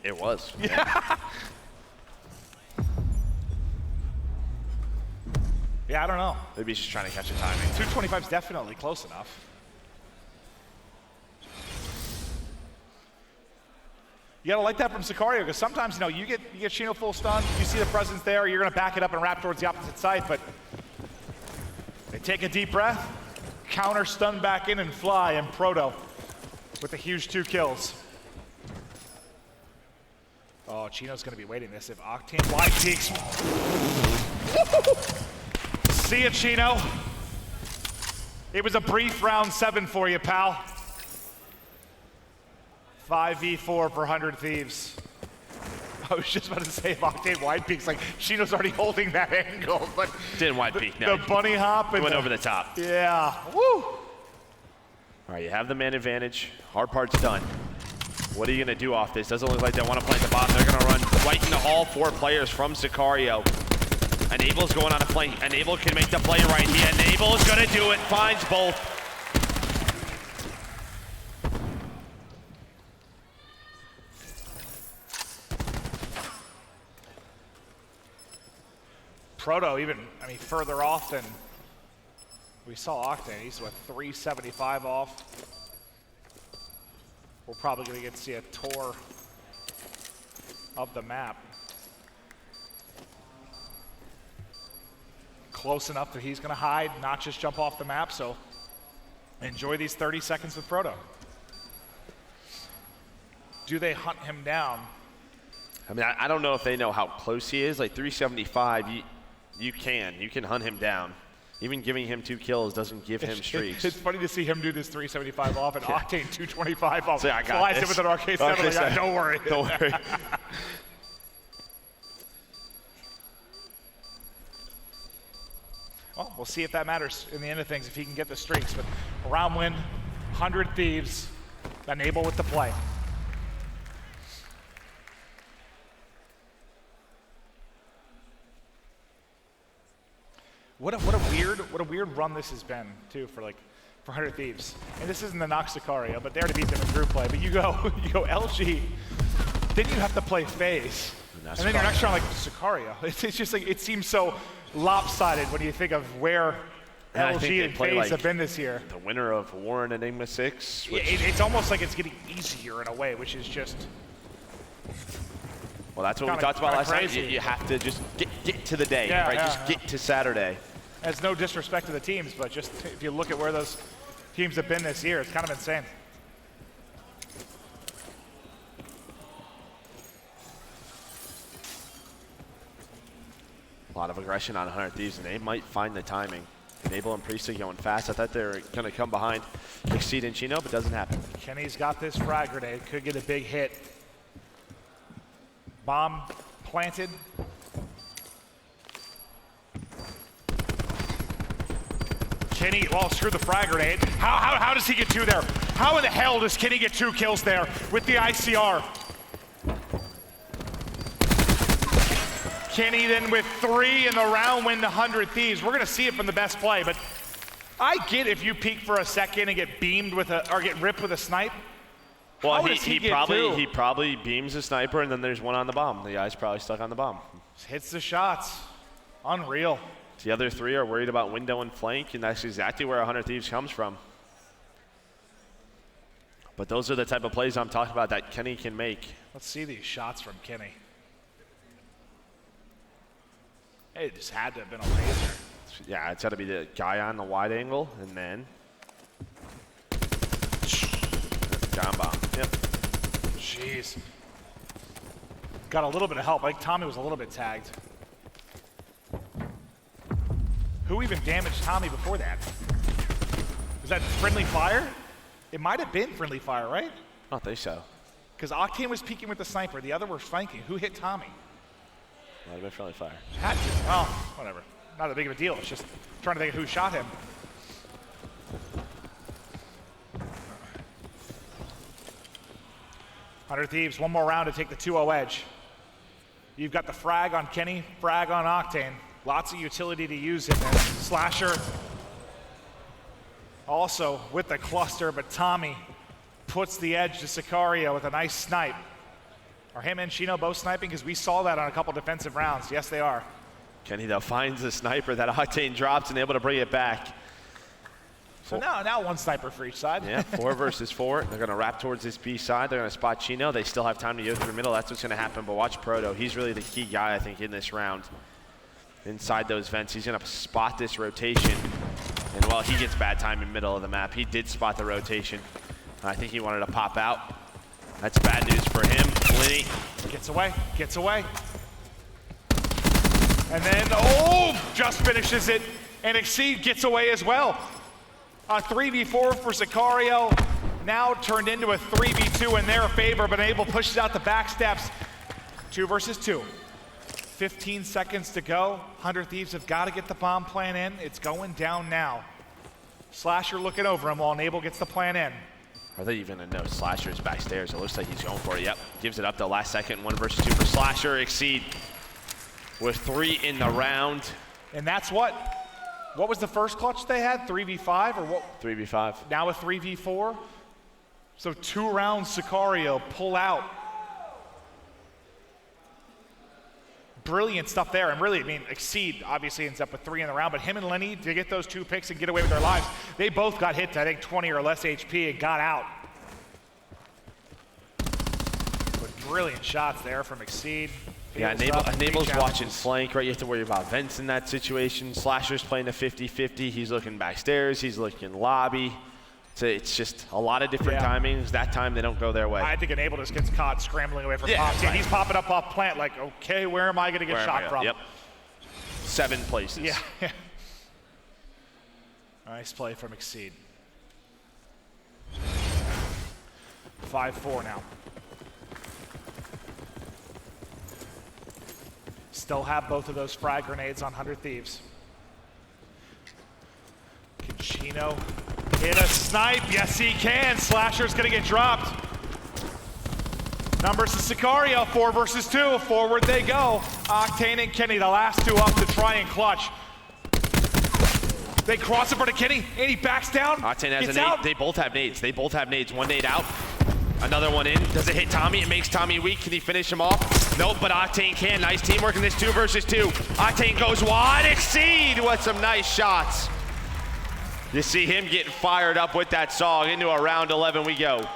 It was. Yeah. Yeah, I don't know. Maybe he's just trying to catch a timing. 225 is definitely close enough. You gotta like that from Sicario, because sometimes, you know, you get Chino full stun, you see the presence there, you're gonna back it up and wrap towards the opposite side, but they take a deep breath, counter stun back in and fly, and Proto with a huge 2 kills. Oh, Chino's gonna be waiting this if Octane wide peaks. See ya, Chino. It was a brief round 7 for you, pal. 5v4 for 100 Thieves. I was just about to say if Octane wide peaks, like Chino's already holding that angle, but Didn't wide peek, no. The bunny hop and Went over the top. Yeah. Woo! All right, you have the man advantage. Hard part's done. What are you gonna do off this? Doesn't look like they want to play at the bottom. They're gonna run right into all 4 players from Sicario. Enable's going on a flank. Enable can make the play right here. Enable is gonna do it. Finds both. Proto even, I mean, further off than we saw Octane. He's what, 375 off. We're probably gonna get to see a tour of the map. Close enough that he's gonna hide, not just jump off the map, so enjoy these 30 seconds with Proto. Do they hunt him down? I mean, I don't know if they know how close he is. Like 375, you can hunt him down. Even giving him 2 kills doesn't give him streaks. It's funny to see him do this 375 off and Octane 225 off. So I got flies this. in with an arcade seven. Like, don't worry. Don't worry. Well, we'll see if that matters in the end of things, if he can get the streaks. But a round win, 100 Thieves, Enable with the play. What a weird run this has been too for 100 Thieves. And this isn't the Nox Sicario, but they're to beat them in group play. But you go LG, then you have to play FaZe, and then your next round Sicario. It's just like it seems so lopsided when you think of where LG and FaZe have been this year. The winner of War and Enigma 6. It's almost like it's getting easier in a way, which is just. Well, that's what we talked about last night. You have to just get to the day, right? Just get to Saturday. That's no disrespect to the teams, but just if you look at where those teams have been this year, it's kind of insane. A lot of aggression on 100 Thieves, and they might find the timing. Enable and Priestley going fast. I thought they were going to come behind, exceed in Chino, but doesn't happen. Kenny's got this frag grenade. Could get a big hit. Bomb planted. Kenny, well, screw the frag grenade. How does he get 2 there? How in the hell does Kenny get 2 kills there with the ICR? Kenny then with 3 in the round win the 100 Thieves. We're gonna see it from the best play, but I get if you peek for a second and get beamed with or get ripped with a snipe. Well, he probably beams a sniper, and then there's one on the bomb. The guy's probably stuck on the bomb. Just hits the shots. Unreal. The other 3 are worried about window and flank, and that's exactly where 100 Thieves comes from. But those are the type of plays I'm talking about that Kenny can make. Let's see these shots from Kenny. It just had to have been a laser. Yeah, it's got to be the guy on the wide angle, and then John bomb. Yep. Jeez. Got a little bit of help. I think Tommy was a little bit tagged. Who even damaged Tommy before that? Was that friendly fire? It might have been friendly fire, right? I don't think so. Because Octane was peeking with the sniper. The other was flanking. Who hit Tommy? Might have been friendly fire. Had to. Well, whatever. Not that big of a deal. It's just trying to think of who shot him. Hunter Thieves, one more round to take the 2-0 edge. You've got the frag on Kenny, frag on Octane. Lots of utility to use in there. Slasher also with the cluster, but Tommy puts the edge to Sicario with a nice snipe. Are him and Chino both sniping? Because we saw that on a couple defensive rounds. Yes, they are. Kenny, though, finds the sniper that Octane drops and able to bring it back. So now one sniper for each side. Yeah, 4 versus 4. They're going to wrap towards this B side. They're going to spot Chino. They still have time to go through the middle. That's what's going to happen. But watch Proto. He's really the key guy, I think, in this round. Inside those vents, he's going to spot this rotation. And while he gets bad time in the middle of the map, he did spot the rotation. I think he wanted to pop out. That's bad news for him. Lenny gets away, gets away. And then, oh, just finishes it. And Exceed gets away as well. A 3v4 for Sicario, now turned into a 3v2 in their favor, but Abel pushes out the back steps. 2 versus 2. 15 seconds to go. 100 Thieves have got to get the bomb plan in. It's going down now. Slasher looking over him while Abel gets the plan in. Are they even gonna know Slasher's backstairs? It looks like he's going for it. Yep, gives it up the last second. 1 versus 2 for Slasher. Exceed with 3 in the round. And that's what was the first clutch they had? 3v5 or what? 3v5. Now a 3v4. So 2 rounds Sicario pull out. Brilliant stuff there, and really, I mean, Exceed obviously ends up with 3 in the round, but him and Lenny, to get those 2 picks and get away with their lives, they both got hit to, I think, 20 or less HP and got out. But brilliant shots there from Exceed. Yeah, Enable's watching flank, right? You have to worry about vents in that situation. Slasher's playing a 50-50. He's looking backstairs, he's looking lobby. So it's just a lot of different timings. That time they don't go their way. I think Enable just gets caught scrambling away from Pops. Yeah, he's popping up off plant like, okay, where am I going to get shot from? Yep. 7 places. Yeah. Nice play from Exceed. 5-4 now. Still have both of those frag grenades on 100 Thieves. Can Chino hit a snipe? Yes, he can. Slasher's gonna get dropped. Numbers to Sicario, 4 versus 2. Forward they go. Octane and Kenny, the last 2 up to try and clutch. They cross in front of Kenny, and he backs down. Octane has a nade. They both have nades. 1 nade out. Another one in. Does it hit Tommy? It makes Tommy weak. Can he finish him off? Nope, but Octane can. Nice teamwork in this 2 versus 2. Octane goes wide. Exceed with some nice shots. You see him getting fired up with that song. Into a round 11 we go.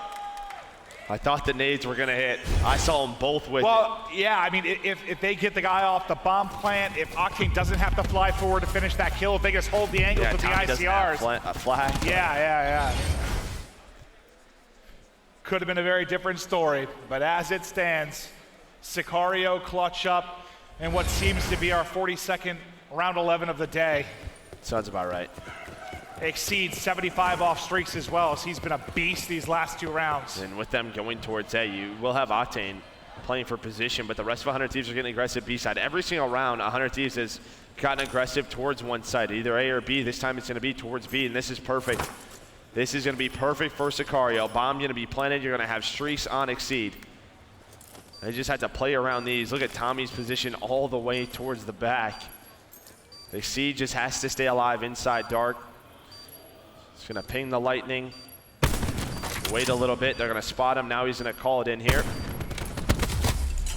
I thought the nades were gonna hit. I saw them both with it. Yeah, I mean, if they get the guy off the bomb plant, if Octane doesn't have to fly forward to finish that kill, if they just hold the angles with the ICRs. A flag. Yeah. Could have been a very different story, but as it stands, Sicario clutch up in what seems to be our 42nd round 11 of the day. Sounds about right. Exceeds 75 off streaks as well, as he's been a beast these last 2 rounds. And with them going towards A, you will have Octane playing for position, but the rest of 100 Thieves are getting aggressive B side. Every single round, 100 Thieves has gotten aggressive towards one side, either A or B. This time it's gonna be towards B, and this is perfect. This is gonna be perfect for Sicario. Bomb gonna be planted, you're gonna have streaks on Exceed. They just had to play around these. Look at Tommy's position all the way towards the back. Exceed just has to stay alive inside dark. He's gonna ping the lightning. Wait a little bit, they're gonna spot him. Now he's gonna call it in here.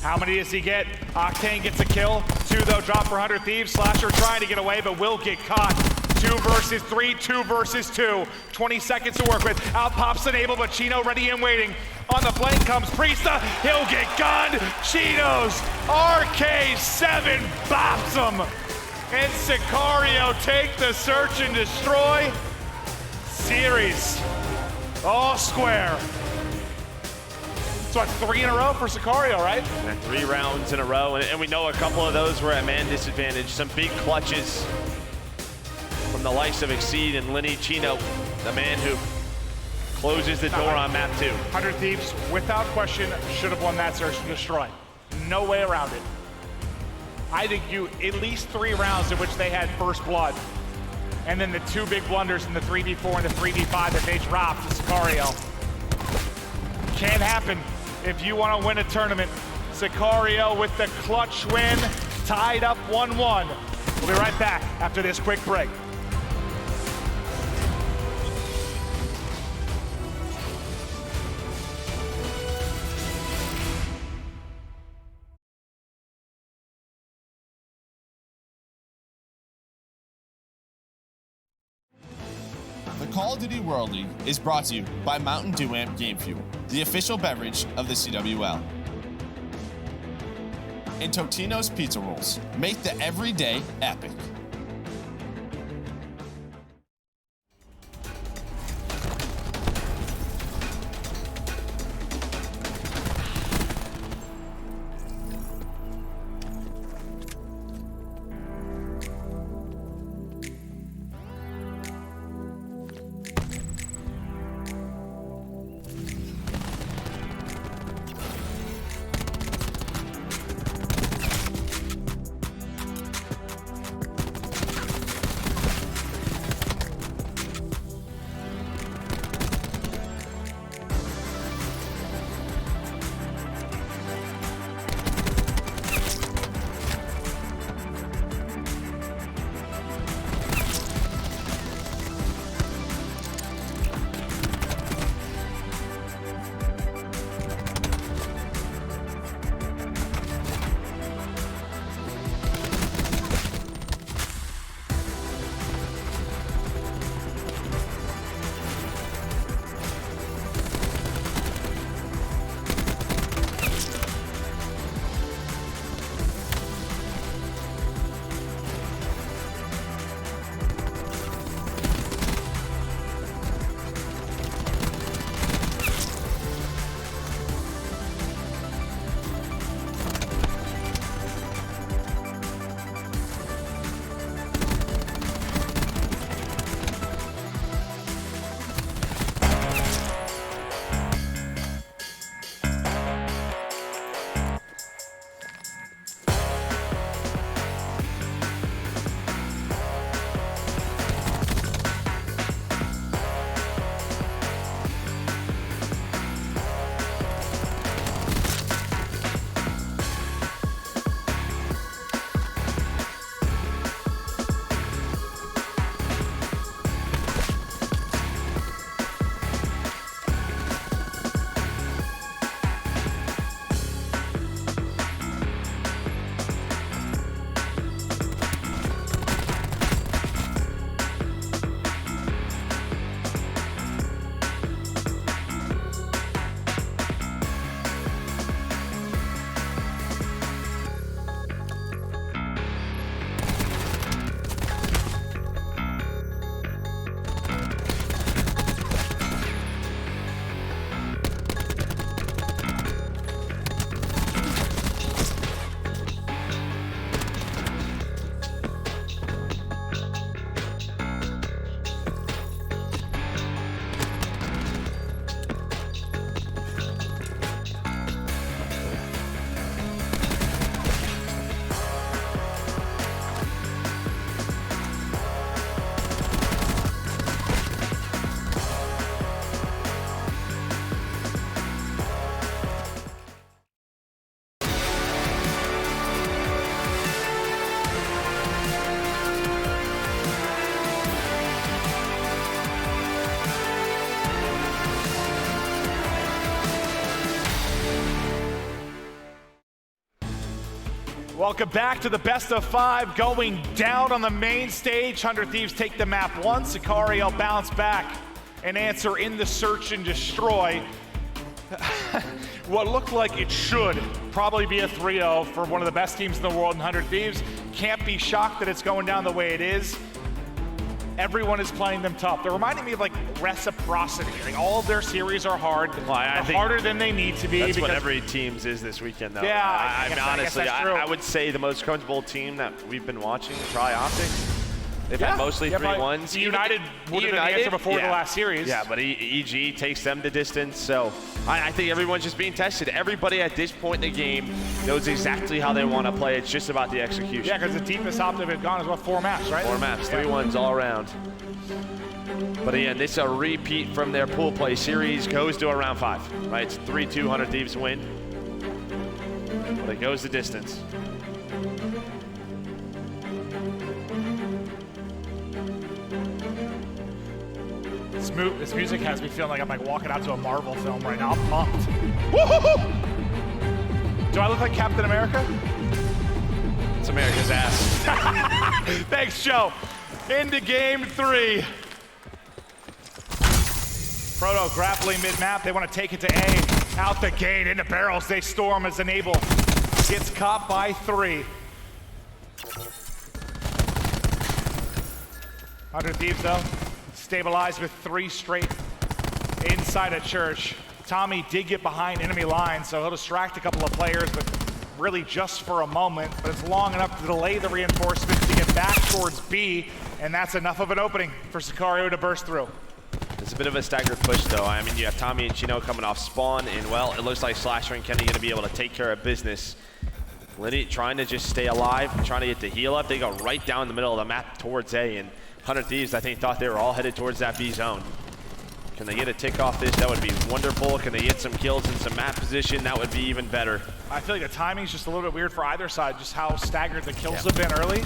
How many does he get? Octane gets a kill. 2 though, drop for 100 Thieves. Slasher trying to get away, but will get caught. 2 versus 3, 2 versus 2. 20 seconds to work with. Out pops Enable, but Chino ready and waiting. On the flank comes Priesta. He'll get gunned. Chino's RK7 bops him. And Sicario take the search and destroy. Series all square. So 3 in a row for Sicario, right? And 3 rounds in a row, and we know a couple of those were at man disadvantage. Some big clutches from the likes of Exceed and Lenny. Chino, the man who closes the door on map 2. 100 Thieves, without question, should have won that search and destroy. No way around it. I think at least 3 rounds in which they had first blood. And then the 2 big blunders in the 3v4 and the 3v5 that they dropped to Sicario. Can't happen if you want to win a tournament. Sicario with the clutch win, tied up 1-1. We'll be right back after this quick break. The Call of Duty World League is brought to you by Mountain Dew Amp Game Fuel, the official beverage of the CWL. And Totino's Pizza Rolls make the everyday epic. Welcome back to the best of 5 going down on the main stage. 100 Thieves take the map once. Sicario bounce back and answer in the search and destroy. What looked like it should probably be a 3-0 for one of the best teams in the world in 100 Thieves. Can't be shocked that it's going down the way it is. Everyone is playing them tough. They're reminding me of like reciprocity. Like all of their series are hard, well, I think harder than they need to be. That's what every team's is this weekend, though. Yeah, I mean, honestly, that's true. I would say the most comfortable team that we've been watching, probably Optic. They've had mostly 3-1s. United would have been the answer before the last series. Yeah, but EG takes them the distance. So I think everyone's just being tested. Everybody at this point in the game knows exactly how they want to play. It's just about the execution. Yeah, because the deepest Optic have gone is what, 4 maps, right? 4 maps, 3-1s all around. But again, this is a repeat from their pool play series. Goes to a round 5, right? It's 3-2, 100 Thieves win. But it goes the distance. This music has me feeling like I'm like walking out to a Marvel film right now. I'm pumped. Woo-hoo-hoo! Do I look like Captain America? It's America's ass. Thanks, Joe. Into game 3. Proto grappling mid-map. They want to take it to A. Out the gate, into barrels. They storm as Enable gets caught by 3. 100 Thieves, though, stabilized with 3 straight inside a church. Tommy did get behind enemy lines, so he'll distract a couple of players, but really just for a moment. But it's long enough to delay the reinforcements to get back towards B, and that's enough of an opening for Sicario to burst through. It's a bit of a staggered push, though. I mean, you have Tommy and Chino coming off spawn, and well, it looks like Slasher and Kenny going to be able to take care of business. Liddy trying to just stay alive, trying to get the heal up. They go right down the middle of the map towards A, and 100 Thieves, I think, thought they were all headed towards that B zone. Can they get a tick off this? That would be wonderful. Can they get some kills in some map position? That would be even better. I feel like the timing's just a little bit weird for either side, just how staggered the kills have been early.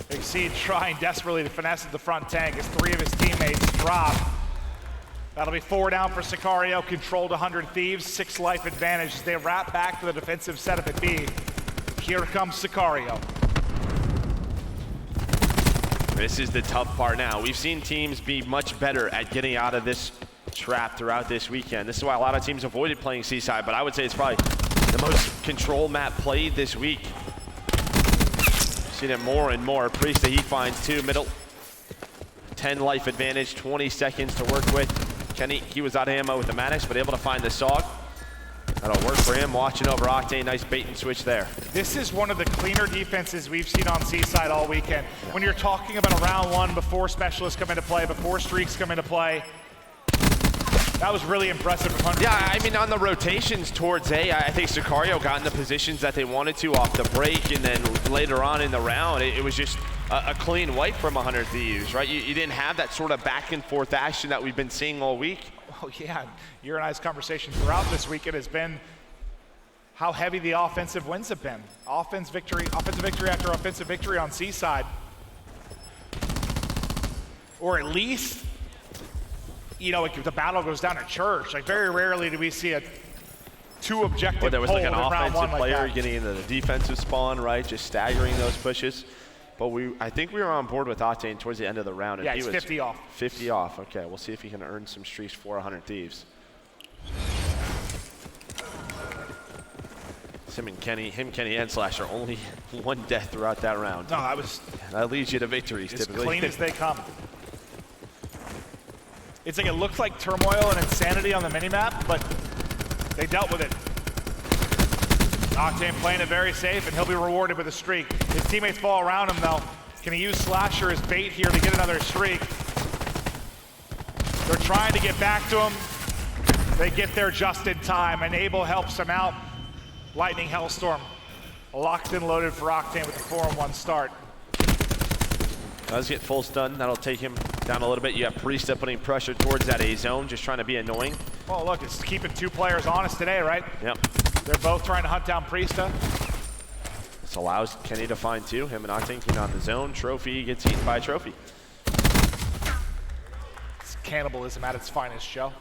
Big C trying desperately to finesse at the front tank as 3 of his teammates drop. That'll be 4 down for Sicario, controlled 100 Thieves, 6 life advantage as they wrap back for the defensive setup at B. Here comes Sicario. This is the tough part now. We've seen teams be much better at getting out of this trap throughout this weekend. This is why a lot of teams avoided playing Seaside, but I would say it's probably the most control map played this week. Seen it more and more. Priesta, he finds 2 middle. 10 life advantage, 20 seconds to work with. Kenny, he was out of ammo with the Maddox, but able to find the SOG. That'll work for him, watching over Octane. Nice bait and switch there. This is one of the cleaner defenses we've seen on Seaside all weekend. Yeah. When you're talking about a round 1 before specialists come into play, before streaks come into play, that was really impressive. Yeah, I mean, on the rotations towards A, I think Sicario got in the positions that they wanted to off the break, and then later on in the round, it was just a clean wipe from 100 Thieves, right? You didn't have that sort of back and forth action that we've been seeing all week. Oh yeah, your and I's conversation throughout this weekend has been how heavy the offensive wins have been. Offensive victory after offensive victory on Seaside. Or at least, you know, like if the battle goes down at church, like very rarely do we see a 2 objective Well, there was like an hold in round 1 offensive like player that. getting into the defensive spawn, right? Just staggering those pushes. But I think we were on board with Octane towards the end of the round. And Yeah, he he's was 50 off. 50 off, okay. We'll see if he can earn some streaks for 100 Thieves. Kenny, and Slasher, only 1 death throughout that round. No, that leads you to victories, as typically. clean as they come. It's like it looked like turmoil and insanity on the minimap, but they dealt with it. Octane playing it very safe, and he'll be rewarded with a streak. His teammates fall around him, though. Can he use Slasher as bait here to get another streak? They're trying to get back to him. They get there just in time, and Abel helps him out. Lightning Hellstorm locked and loaded for Octane with the 4-on-1 start. Does get full stun. That'll take him down a little bit. You have Priesta putting pressure towards that A zone, just trying to be annoying. Well, look, it's keeping 2 players honest today, right? Yep. They're both trying to hunt down Priesta. This allows Kenny to find 2. Him and Octane can on the zone. Trophy gets eaten by Trophy. It's cannibalism at its finest, Joe.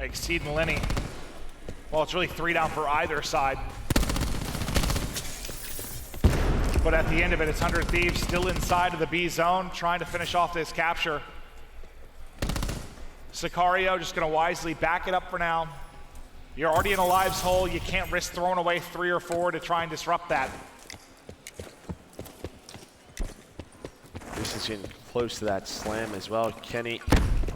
Exceed and Lenny. Well, it's really 3 down for either side. But at the end of it, it's 100 Thieves still inside of the B zone, trying to finish off this capture. Sicario just gonna wisely back it up for now. You're already in a lives hole. You can't risk throwing away 3 or 4 to try and disrupt that. This is getting close to that slam as well. Kenny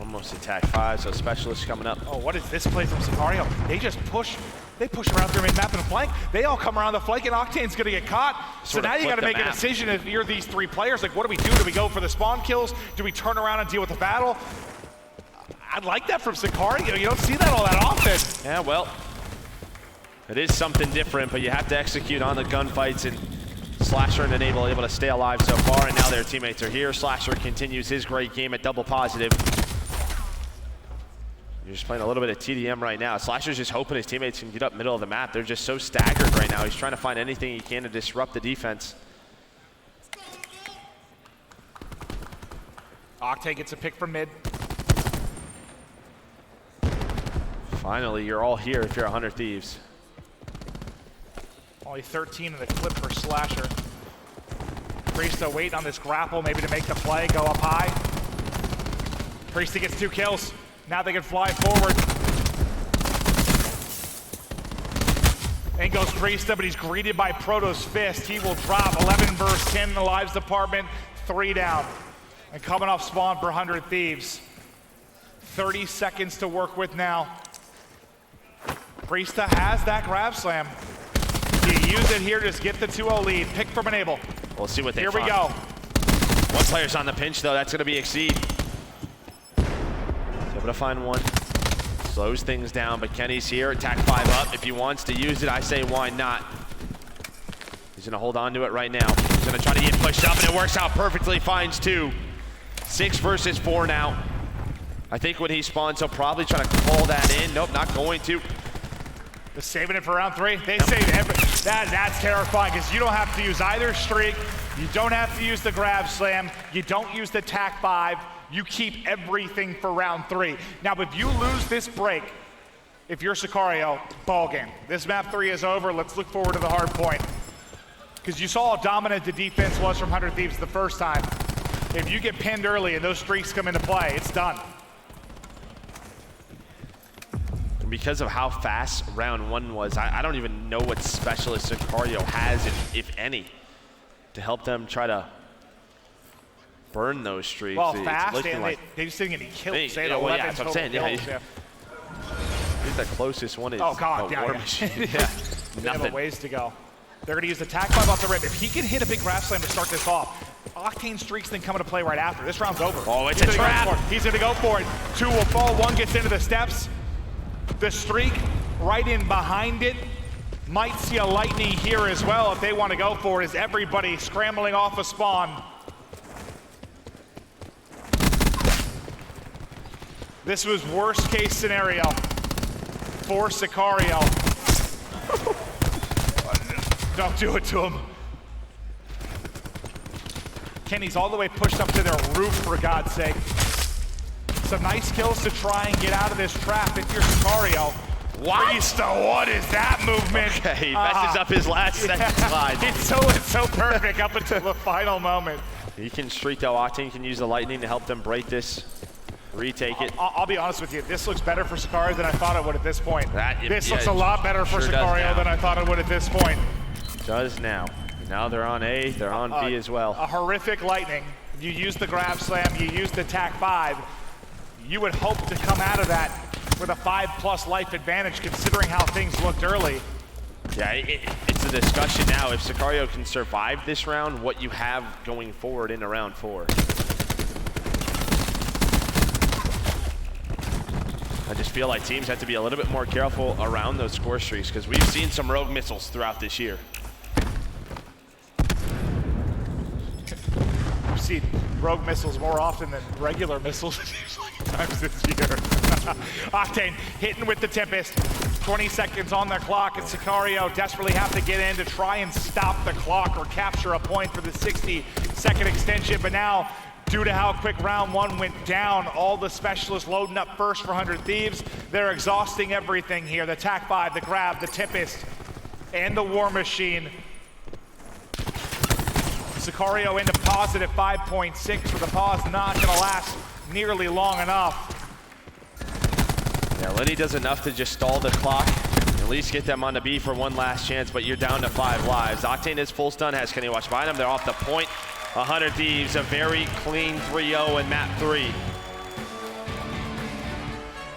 almost attack 5, so specialist coming up. Oh, what is this play from Sicario? They just push. They push around through mid-map and flank. They all come around the flank, and Octane's gonna get caught. So now you gotta make a decision if you're these 3 players. Like, what do we do? Do we go for the spawn kills? Do we turn around and deal with the battle? I'd like that from Sicario. You don't see that all that often. Yeah, well, it is something different, but you have to execute on the gunfights, and Slasher and Enable able to stay alive so far, and now their teammates are here. Slasher continues his great game at double positive. You're just playing a little bit of TDM right now. Slasher's just hoping his teammates can get up middle of the map. They're just so staggered right now. He's trying to find anything he can to disrupt the defense. Octane gets a pick from mid. Finally, you're all here if you're 100 Thieves. Only 13 in the clip for Slasher. Priesta waiting on this grapple, maybe to make the play, go up high. Priesta gets 2 kills. Now they can fly forward. In goes Priesta, but he's greeted by Proto's fist. He will drop 11 versus 10 in the lives department, 3 down. And coming off spawn for 100 Thieves. 30 seconds to work with now. Priesta has that grab slam. You use it here, just get the 2-0 lead. Pick from Enable. We'll see what they Here find. we go. One player's on the pinch, though. That's going to be Exceed. Able to find one. Slows things down, but Kenny's here. Attack 5 up. If he wants to use it, I say why not. He's going to hold on to it right now. He's going to try to get pushed up, and it works out perfectly. Finds 2. 6 versus 4 now. I think when he spawns, he'll probably try to call that in. Nope, not going to. They're saving it for round 3. They save every. That's terrifying because you don't have to use either streak. You don't have to use the grab slam. You don't use the tack 5. You keep everything for round 3. Now, if you lose this break, if you're Sicario, ball game. This map 3 is over. Let's look forward to the hard point. Because you saw how dominant the defense was from 100 Thieves the first time. If you get pinned early and those streaks come into play, it's done. Because of how fast round 1 was, I don't even know what specialist Sicario has, if any, to help them try to burn those streaks. Well, fast, and like they just didn't get any kills. They had 11 that's what I'm saying. kills, I think the closest one is oh, God, War Machine. Yeah, they have a ways to go. They're going to use the tack 5 off the rip. If he can hit a big grab slam to start this off, Octane streaks then come into play right after. This round's over. Oh, it's a trap. He's going to go for it. 2 will fall. 1 gets into the steps. The streak right in behind it. Might see a lightning here as well if they want to go for it, as everybody scrambling off a spawn. This was worst case scenario for Sicario. Don't do it to him. Kenny's all the way pushed up to their roof, for God's sake. Some nice kills to try and get out of this trap if you're Sicario. Priesta, what is that movement? Okay, he messes up his last second slide. It's so perfect up until the final moment. He can streak though. Octane can use the lightning to help them break this, retake it. I'll be honest with you, this looks better for Sicario than I thought it would at this point. This looks a lot better for Sicario than I thought it would at this point. Does now. Now they're on A, they're on B as well. A horrific lightning. You use the grab slam, you use the tack 5. You would hope to come out of that with a 5+ life advantage considering how things looked early. Yeah, it's a discussion now. If Sicario can survive this round, what you have going forward into round 4. I just feel like teams have to be a little bit more careful around those score streaks because we've seen some rogue missiles throughout this year. We've seen rogue missiles more often than regular missiles times this year. Octane hitting with the Tempest. 20 seconds on the clock, and Sicario desperately have to get in to try and stop the clock or capture a point for the 60-second extension. But now due to how quick round one went down. All the specialists loading up first for 100 Thieves. They're exhausting everything here. The Tac 5, the Grab, the Tempest, and the War Machine. Sicario into positive 5.6 for the pause, not gonna last nearly long enough. Yeah, Lenny does enough to just stall the clock, at least get them on the B for one last chance, but you're down to 5 lives. Octane is full stun, has Kenny watch behind him. They're off the point. 100 Thieves, a very clean 3-0 in map 3.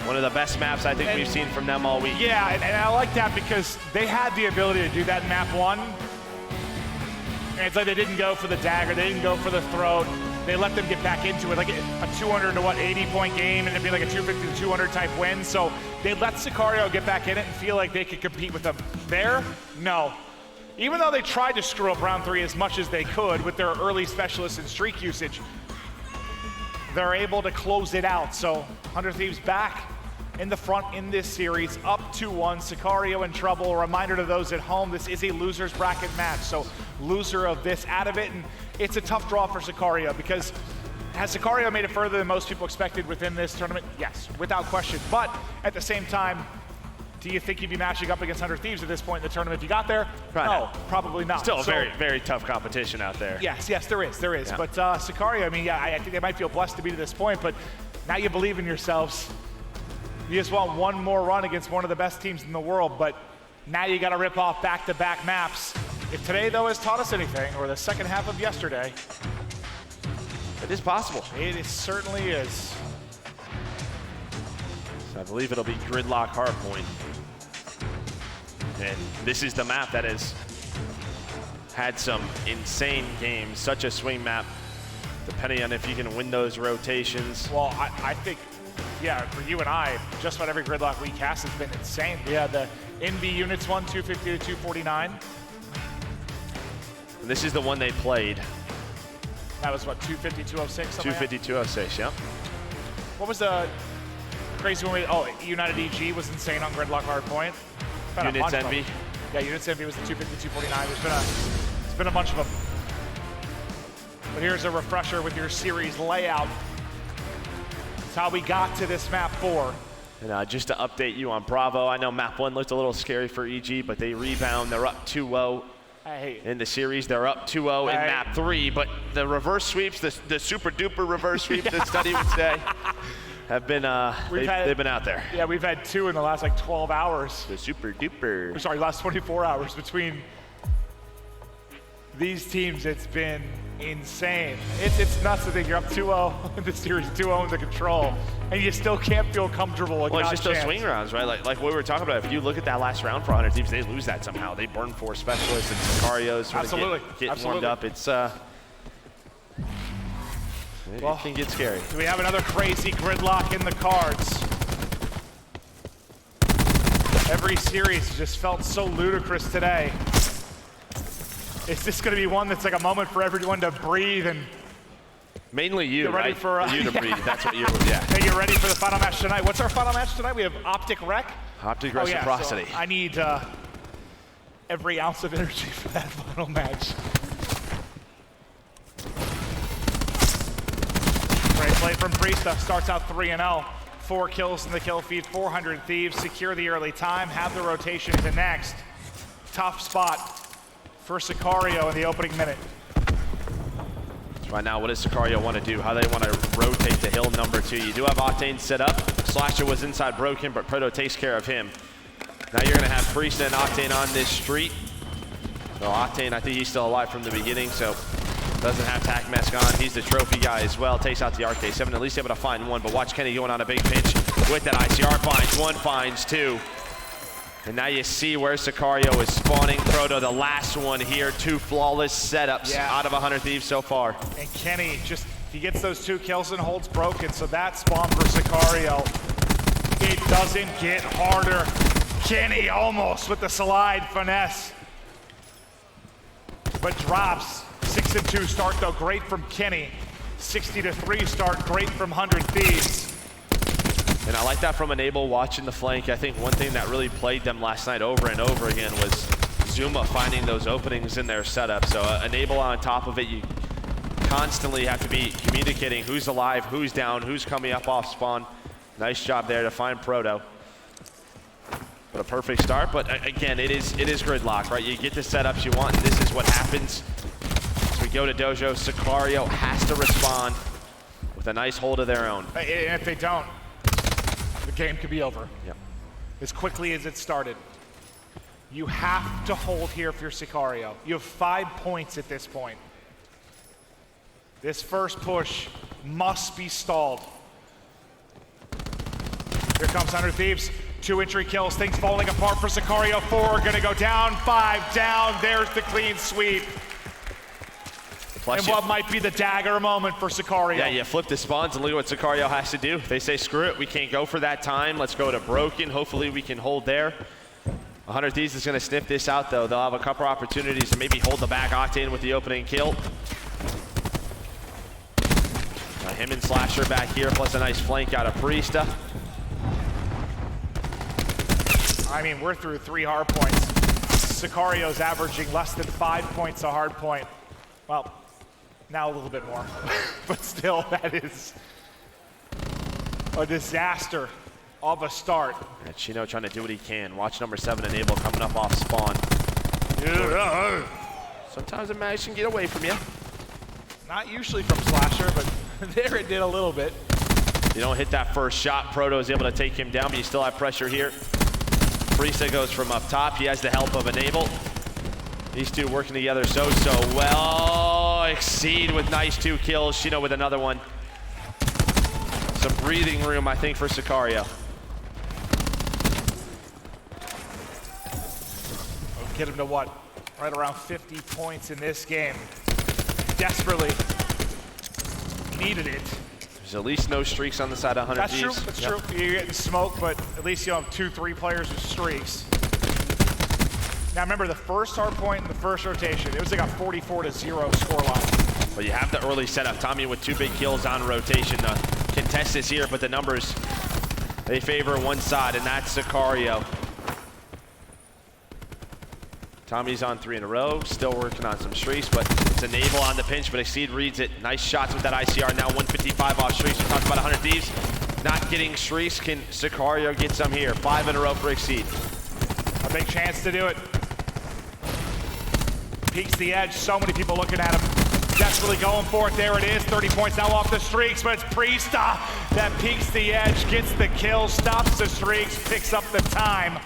One of the best maps I think we've seen from them all week. Yeah, and I like that because they had the ability to do that in map 1. And it's like they didn't go for the dagger, they didn't go for the throat. They let them get back into it, like a 200 to 80-point game, and it'd be like a 250 to 200 type win. So they let Sicario get back in it and feel like they could compete with them. There, no. Even though they tried to screw up round 3 as much as they could with their early specialists and streak usage, they're able to close it out. So 100 Thieves back in the front in this series, up 2-1. Sicario in trouble. A reminder to those at home, this is a loser's bracket match, so loser of this out of it, and it's a tough draw for Sicario because has Sicario made it further than most people expected within this tournament? Yes, without question. But at the same time, do you think you'd be matching up against 100 Thieves at this point in the tournament if you got there? No, probably not. Still a very, very tough competition out there. Yes, there is. Yeah. But Sicario, I mean, yeah, I think they might feel blessed to be to this point, but now you believe in yourselves. You just want one more run against one of the best teams in the world, but now you got to rip off back-to-back maps. If today, though, has taught us anything, or the second half of yesterday, it is possible. It certainly is. So I believe it'll be Gridlock Hardpoint. And this is the map that has had some insane games, such a swing map, depending on if you can win those rotations. Well, I think, yeah, for you and I, just about every Gridlock we cast has been insane. Yeah, the NV units one, 250 to 249. And this is the one they played. That was what, 250, 206? 250, 206, yeah. What was the crazy one? United EG was insane on Gridlock Hardpoint. Units Envy. Yeah, Units Envy was the 250, 249. There's been a bunch of them. But here's a refresher with your series layout. That's how we got to this map 4. And just to update you on Bravo, I know map 1 looked a little scary for EG, but they rebound. They're up 2-0 in the series. They're up 2-0 in map 3, but the reverse sweeps, the super duper reverse sweep, the study would say, have been, they've been out there. Yeah, we've had 2 in the last like 12 hours. The super duper. Sorry, last 24 hours between these teams. It's been insane. It's nuts to think you're up 2-0 in the series, 2-0 in the control, and you still can't feel comfortable. Like, well, it's just those swing rounds, right? Like what we were talking about. If you look at that last round for 100 Thieves, they lose that somehow. They burn 4 specialists and Sicarios sort of get warmed up. It's it can get scary. Do we have another crazy Gridlock in the cards? Every series just felt so ludicrous today. Is this going to be one that's like a moment for everyone to breathe and mainly you, ready right? for you to breathe. That's what you. Yeah. Hey, you ready for the final match tonight? What's our final match tonight? We have Optic Rec. Optic Reciprocity. So I need every ounce of energy for that final match. Great play from Priesta. Starts out 3-0. 4 kills in the kill feed. 400 Thieves secure the early time. Have the rotation to next. Tough spot for Sicario in the opening minute. Right now, what does Sicario want to do? How they want to rotate to hill number 2? You do have Octane set up. Slasher was inside broken, but Proto takes care of him. Now you're going to have Priest and Octane on this street. So Octane, I think he's still alive from the beginning, so doesn't have Tac Mask on. He's the trophy guy as well. Takes out the RK7, at least able to find 1, but watch Kenny going on a big pinch with that ICR. Finds 1, finds 2. And now you see where Sicario is spawning Proto, the last one here. 2 flawless setups out of 100 Thieves so far. And Kenny he gets those 2 kills and holds broken, so that spawn for Sicario. It doesn't get harder. Kenny almost with the slide finesse. But drops. 6-2 start though, great from Kenny. 60-3 start, great from 100 Thieves. And I like that from Enable watching the flank. I think one thing that really played them last night over and over again was Zuma finding those openings in their setup. So Enable on top of it, you constantly have to be communicating who's alive, who's down, who's coming up off spawn. Nice job there to find Proto. But a perfect start, but again, it is Gridlock, right? You get the setups you want, and this is what happens. As we go to Dojo, Sicario has to respond with a nice hold of their own. And if they don't, the game could be over. Yep. As quickly as it started. You have to hold here if you're Sicario. You have 5 points at this point. This first push must be stalled. Here comes 100 Thieves. 2 entry kills, things falling apart for Sicario. 4 gonna go down, 5 down. There's the clean sweep. And what might be the dagger moment for Sicario. Yeah, you flip the spawns and look at what Sicario has to do. They say, screw it, we can't go for that time. Let's go to Broken. Hopefully we can hold there. 100 Thieves is gonna sniff this out though. They'll have a couple opportunities to maybe hold the back. Octane with the opening kill. Him and Slasher back here, plus a nice flank out of Priesta. I mean, we're through 3 hard points. Sicario's averaging less than 5 points a hard point. Well, now a little bit more. But still, that is a disaster of a start. And Chino trying to do what he can. Watch number 7 Enable coming up off spawn. Sometimes a match can get away from you. Not usually from Slasher, but there it did a little bit. You don't hit that first shot. Proto is able to take him down, but you still have pressure here. Priesta goes from up top. He has the help of Enable. These two working together so well. Exceed with nice 2 kills. Shino with another one. Some breathing room, I think, for Sicario. We'll get him to what? Right around 50 points in this game. Desperately needed it. There's at least no streaks on the side of 100 Thieves. That's true, that's true. You're getting smoked, but at least you have 2-3 players with streaks. Now remember, the first hard point in the first rotation, it was like a 44-0 scoreline. But you have the early setup. Tommy with 2 big kills on rotation. Contest is here, but the numbers, they favor one side, and that's Sicario. Tommy's on 3 in a row, still working on some streaks, but it's Enable on the pinch, but Exceed reads it. Nice shots with that ICR, now 155 off streaks. We talked about 100 Thieves not getting streaks. Can Sicario get some here? 5 in a row for Exceed. A big chance to do it. Peeks the edge, so many people looking at him. Desperately going for it, there it is. 30 points now off the streaks, but it's Priesta that peeks the edge, gets the kill, stops the streaks, picks up the time.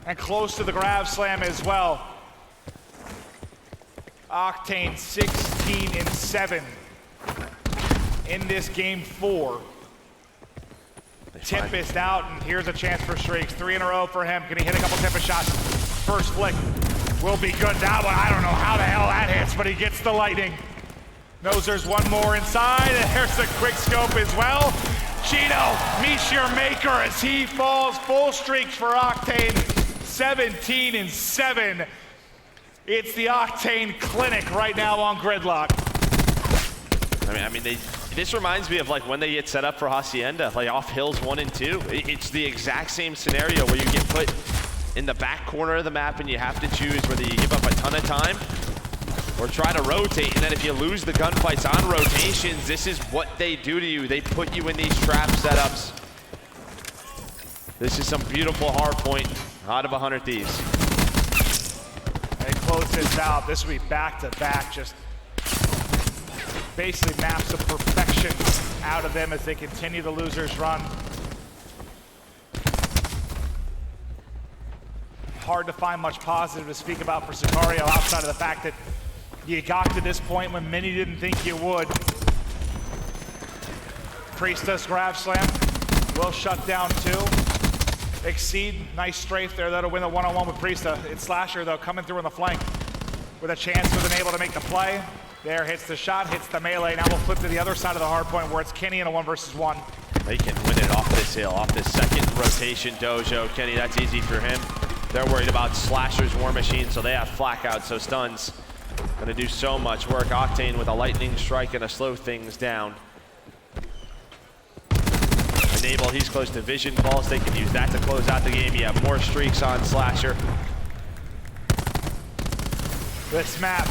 And close to the grab slam as well. Octane 16-7 in this game 4. Tempest out, and here's a chance for streaks. 3 in a row for him. Can he hit a couple Tempest shots? First flick will be good. That one, I don't know how the hell that hits, but he gets the lightning. Knows there's one more inside, and there's a quick scope as well. Chino, Meteor Maker as he falls. Full streaks for Octane. 17-7. It's the Octane Clinic right now on Gridlock. I mean, this reminds me of like when they get set up for Hacienda, like off hills 1 and 2. It's the exact same scenario where you get put in the back corner of the map and you have to choose whether you give up a ton of time or try to rotate. And then if you lose the gunfights on rotations, this is what they do to you. They put you in these trap setups. This is some beautiful hard point out of 100 Thieves. They close this out. This will be back-to-back, just basically maps of perfection out of them as they continue the loser's run. Hard to find much positive to speak about for Sicario outside of the fact that you got to this point when many didn't think you would. Priesta's grab slam will shut down 2. Exceed, nice strafe there. That'll win the one-on-one with Priesta. It's Slasher, though, coming through on the flank with a chance with Enable to make the play. There, hits the shot, hits the melee. Now we'll flip to the other side of the hard point where it's Kenny in a 1-versus-1. They can win it off this hill, off this second rotation dojo. Kenny, that's easy for him. They're worried about Slasher's War Machine, so they have Flackout, so stuns. Gonna do so much work. Octane with a lightning strike and to slow things down. Enable, he's close to vision balls. They can use that to close out the game. You have more streaks on Slasher. This map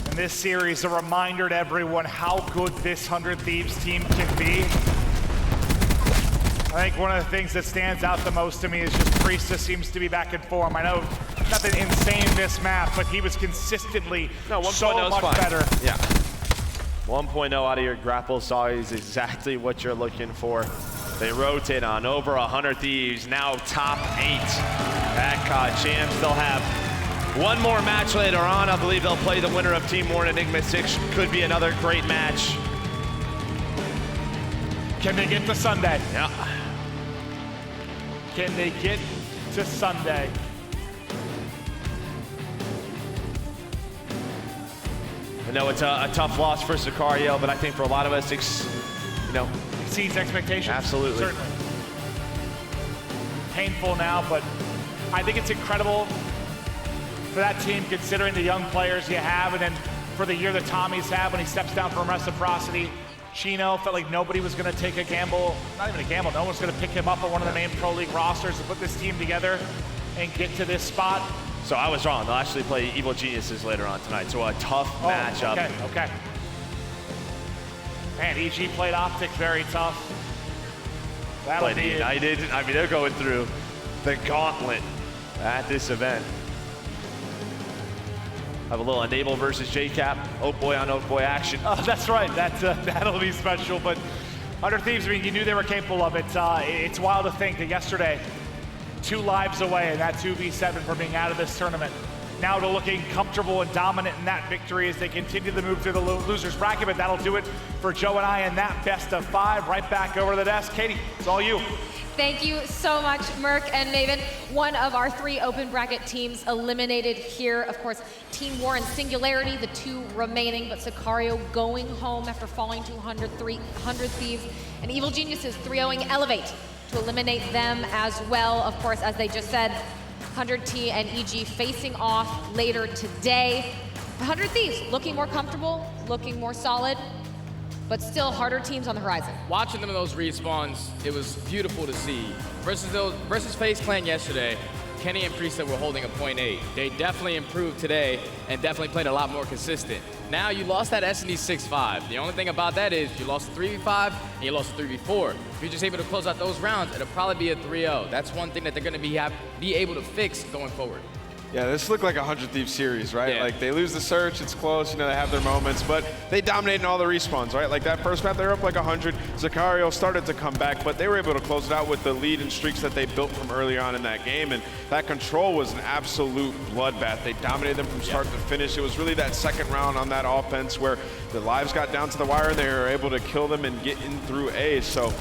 And this series, a reminder to everyone how good this 100 Thieves team can be. I think one of the things that stands out the most to me is just Priestess seems to be back in form. I know nothing insane this map, but he was consistently so much better. Yeah. 1.0 out of your grapple saw is exactly what you're looking for. They rotate on over 100 Thieves, now top 8 at champs. They'll have one more match later on. I believe they'll play the winner of Team War and Enigma 6. Could be another great match. Can they get to Sunday? Yeah. Can they get to Sunday? I know it's a tough loss for Sicario, but I think for a lot of us, Exceeds expectations. Absolutely. Certainly. Painful now, but I think it's incredible for that team considering the young players you have, and then for the year that Tommy's had when he steps down from Reciprocity. Chino felt like nobody was going to take a gamble, not even a gamble, no one's going to pick him up on one of the main Pro League rosters to put this team together and get to this spot. So I was wrong. They'll actually play Evil Geniuses later on tonight. So a tough matchup. Okay. Man, EG played Optic very tough. That'll be United. I mean, they're going through the gauntlet at this event. Have a little Enable versus JCap. Oak Boy on Oak Boy action. Oh, that's right. That'll be special. But 100 Thieves, I mean, you knew they were capable of it. It's wild to think that yesterday, 2 lives away in that 2v7 from being out of this tournament. Now to looking comfortable and dominant in that victory as they continue to move through the losers bracket, but that'll do it for Joe and I in that best of 5. Right back over to the desk. Katie, it's all you. Thank you so much, Merc and Maven. One of our 3 open bracket teams eliminated here. Of course, Team War and Singularity, the 2 remaining, but Sicario going home after falling to 100 Thieves. And Evil Geniuses 3-0ing Elevate to eliminate them as well. Of course, as they just said, 100T and EG facing off later today. 100 Thieves looking more comfortable, looking more solid, but still harder teams on the horizon. Watching them in those respawns, it was beautiful to see. Versus FaZe Clan yesterday, Kenny and Priestess were holding a 0.8. They definitely improved today and definitely played a lot more consistent. Now you lost that S&D 6-5. The only thing about that is you lost a 3v5 and you lost a 3v4. If you're just able to close out those rounds, it'll probably be a 3-0. That's one thing that they're going to be able to fix going forward. Yeah, this looked like a 100 Thieves series, right? Yeah. Like, they lose the search, it's close, they have their moments, but they dominate in all the respawns, right? Like, that first map, they were up like 100. Sicario started to come back, but they were able to close it out with the lead and streaks that they built from earlier on in that game, and that control was an absolute bloodbath. They dominated them from start to finish. It was really that second round on that offense where the lives got down to the wire, and they were able to kill them and get in through A, so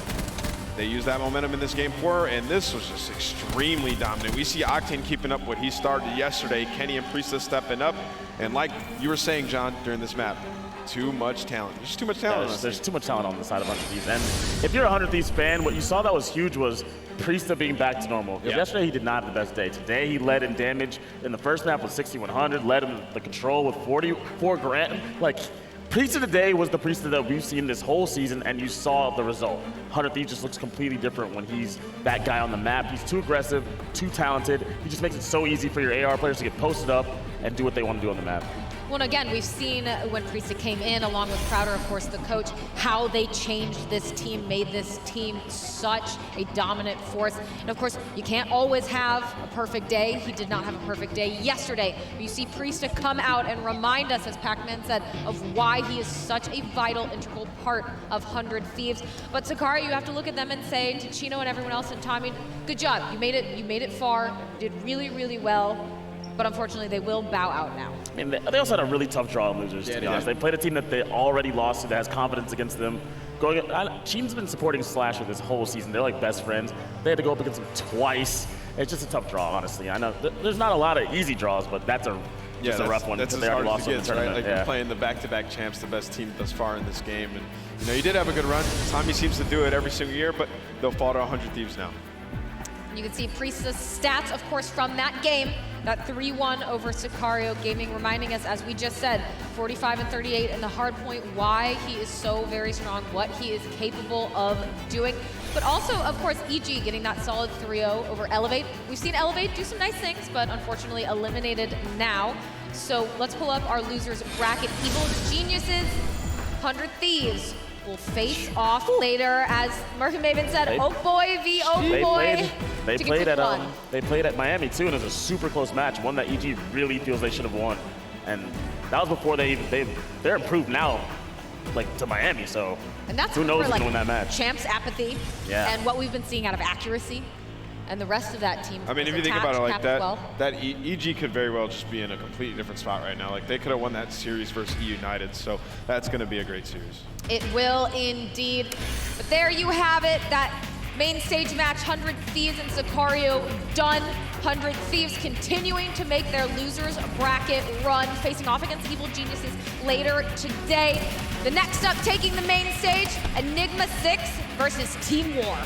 they used that momentum in this game 4, and this was just extremely dominant. We see Octane keeping up what he started yesterday, Kenny and Priestess stepping up, and like you were saying, John, during this map, too much talent. There's too much talent. There's too much talent on the side of 100 Thieves. And if you're a 100 Thieves fan, what you saw that was huge was Priestess being back to normal. Because yesterday he did not have the best day. Today he led in damage in the first map with 6,100, led in the control with 44 grand. Like, Priestess today was the Priestess that we've seen this whole season, and you saw the result. 100 Thieves just looks completely different when he's that guy on the map. He's too aggressive, too talented. He just makes it so easy for your AR players to get posted up and do what they want to do on the map. Well, again, we've seen when Priestess came in, along with Crowder, of course, the coach, how they changed this team, made this team such a dominant force. And of course, you can't always have a perfect day. He did not have a perfect day yesterday. But you see Priestess come out and remind us, as Pac-Man said, of why he is such a vital, integral part of 100 Thieves. But Sicario, you have to look at them and say to Chino and everyone else and Tommy, good job. You made it far, did really, really well. But unfortunately, they will bow out now. I mean, they also had a really tough draw of losers, to be honest. They played a team that they already lost to that has confidence against them. Team's been supporting Slasher this whole season. They're like best friends. They had to go up against him twice. It's just a tough draw, honestly. I know there's not a lot of easy draws, but that's a rough one. That's as hard as it gets, right? Like, you're playing the back-to-back champs, the best team thus far in this game. And, you did have a good run. Tommy seems to do it every single year, but they'll fall to 100 Thieves now. You can see Priestess stats, of course, from that game, that 3-1 over Sicario Gaming, reminding us, as we just said, 45 and 38 in the hard point, why he is so very strong, what he is capable of doing. But also, of course, EG getting that solid 3-0 over Elevate. We've seen Elevate do some nice things, but unfortunately eliminated now. So let's pull up our losers bracket. Evil Geniuses, 100 Thieves will face off later, as Murphy Maven said, Oak Boy v Oak Boy. They played at Miami too, and it was a super close match, one that EG really feels they should have won. And that was before they're improved now, like to Miami, so and that's who knows who's like gonna win that match. Champs' apathy and what we've been seeing out of accuracy. And the rest of that team. I mean, if you think about it like that, EG could very well just be in a completely different spot right now. Like, they could have won that series versus E United, so that's going to be a great series. It will indeed. But there you have it, that main stage match, 100 Thieves and Sicario done. 100 Thieves continuing to make their losers bracket run, facing off against Evil Geniuses later today. The next up, taking the main stage, Enigma 6 versus Team War.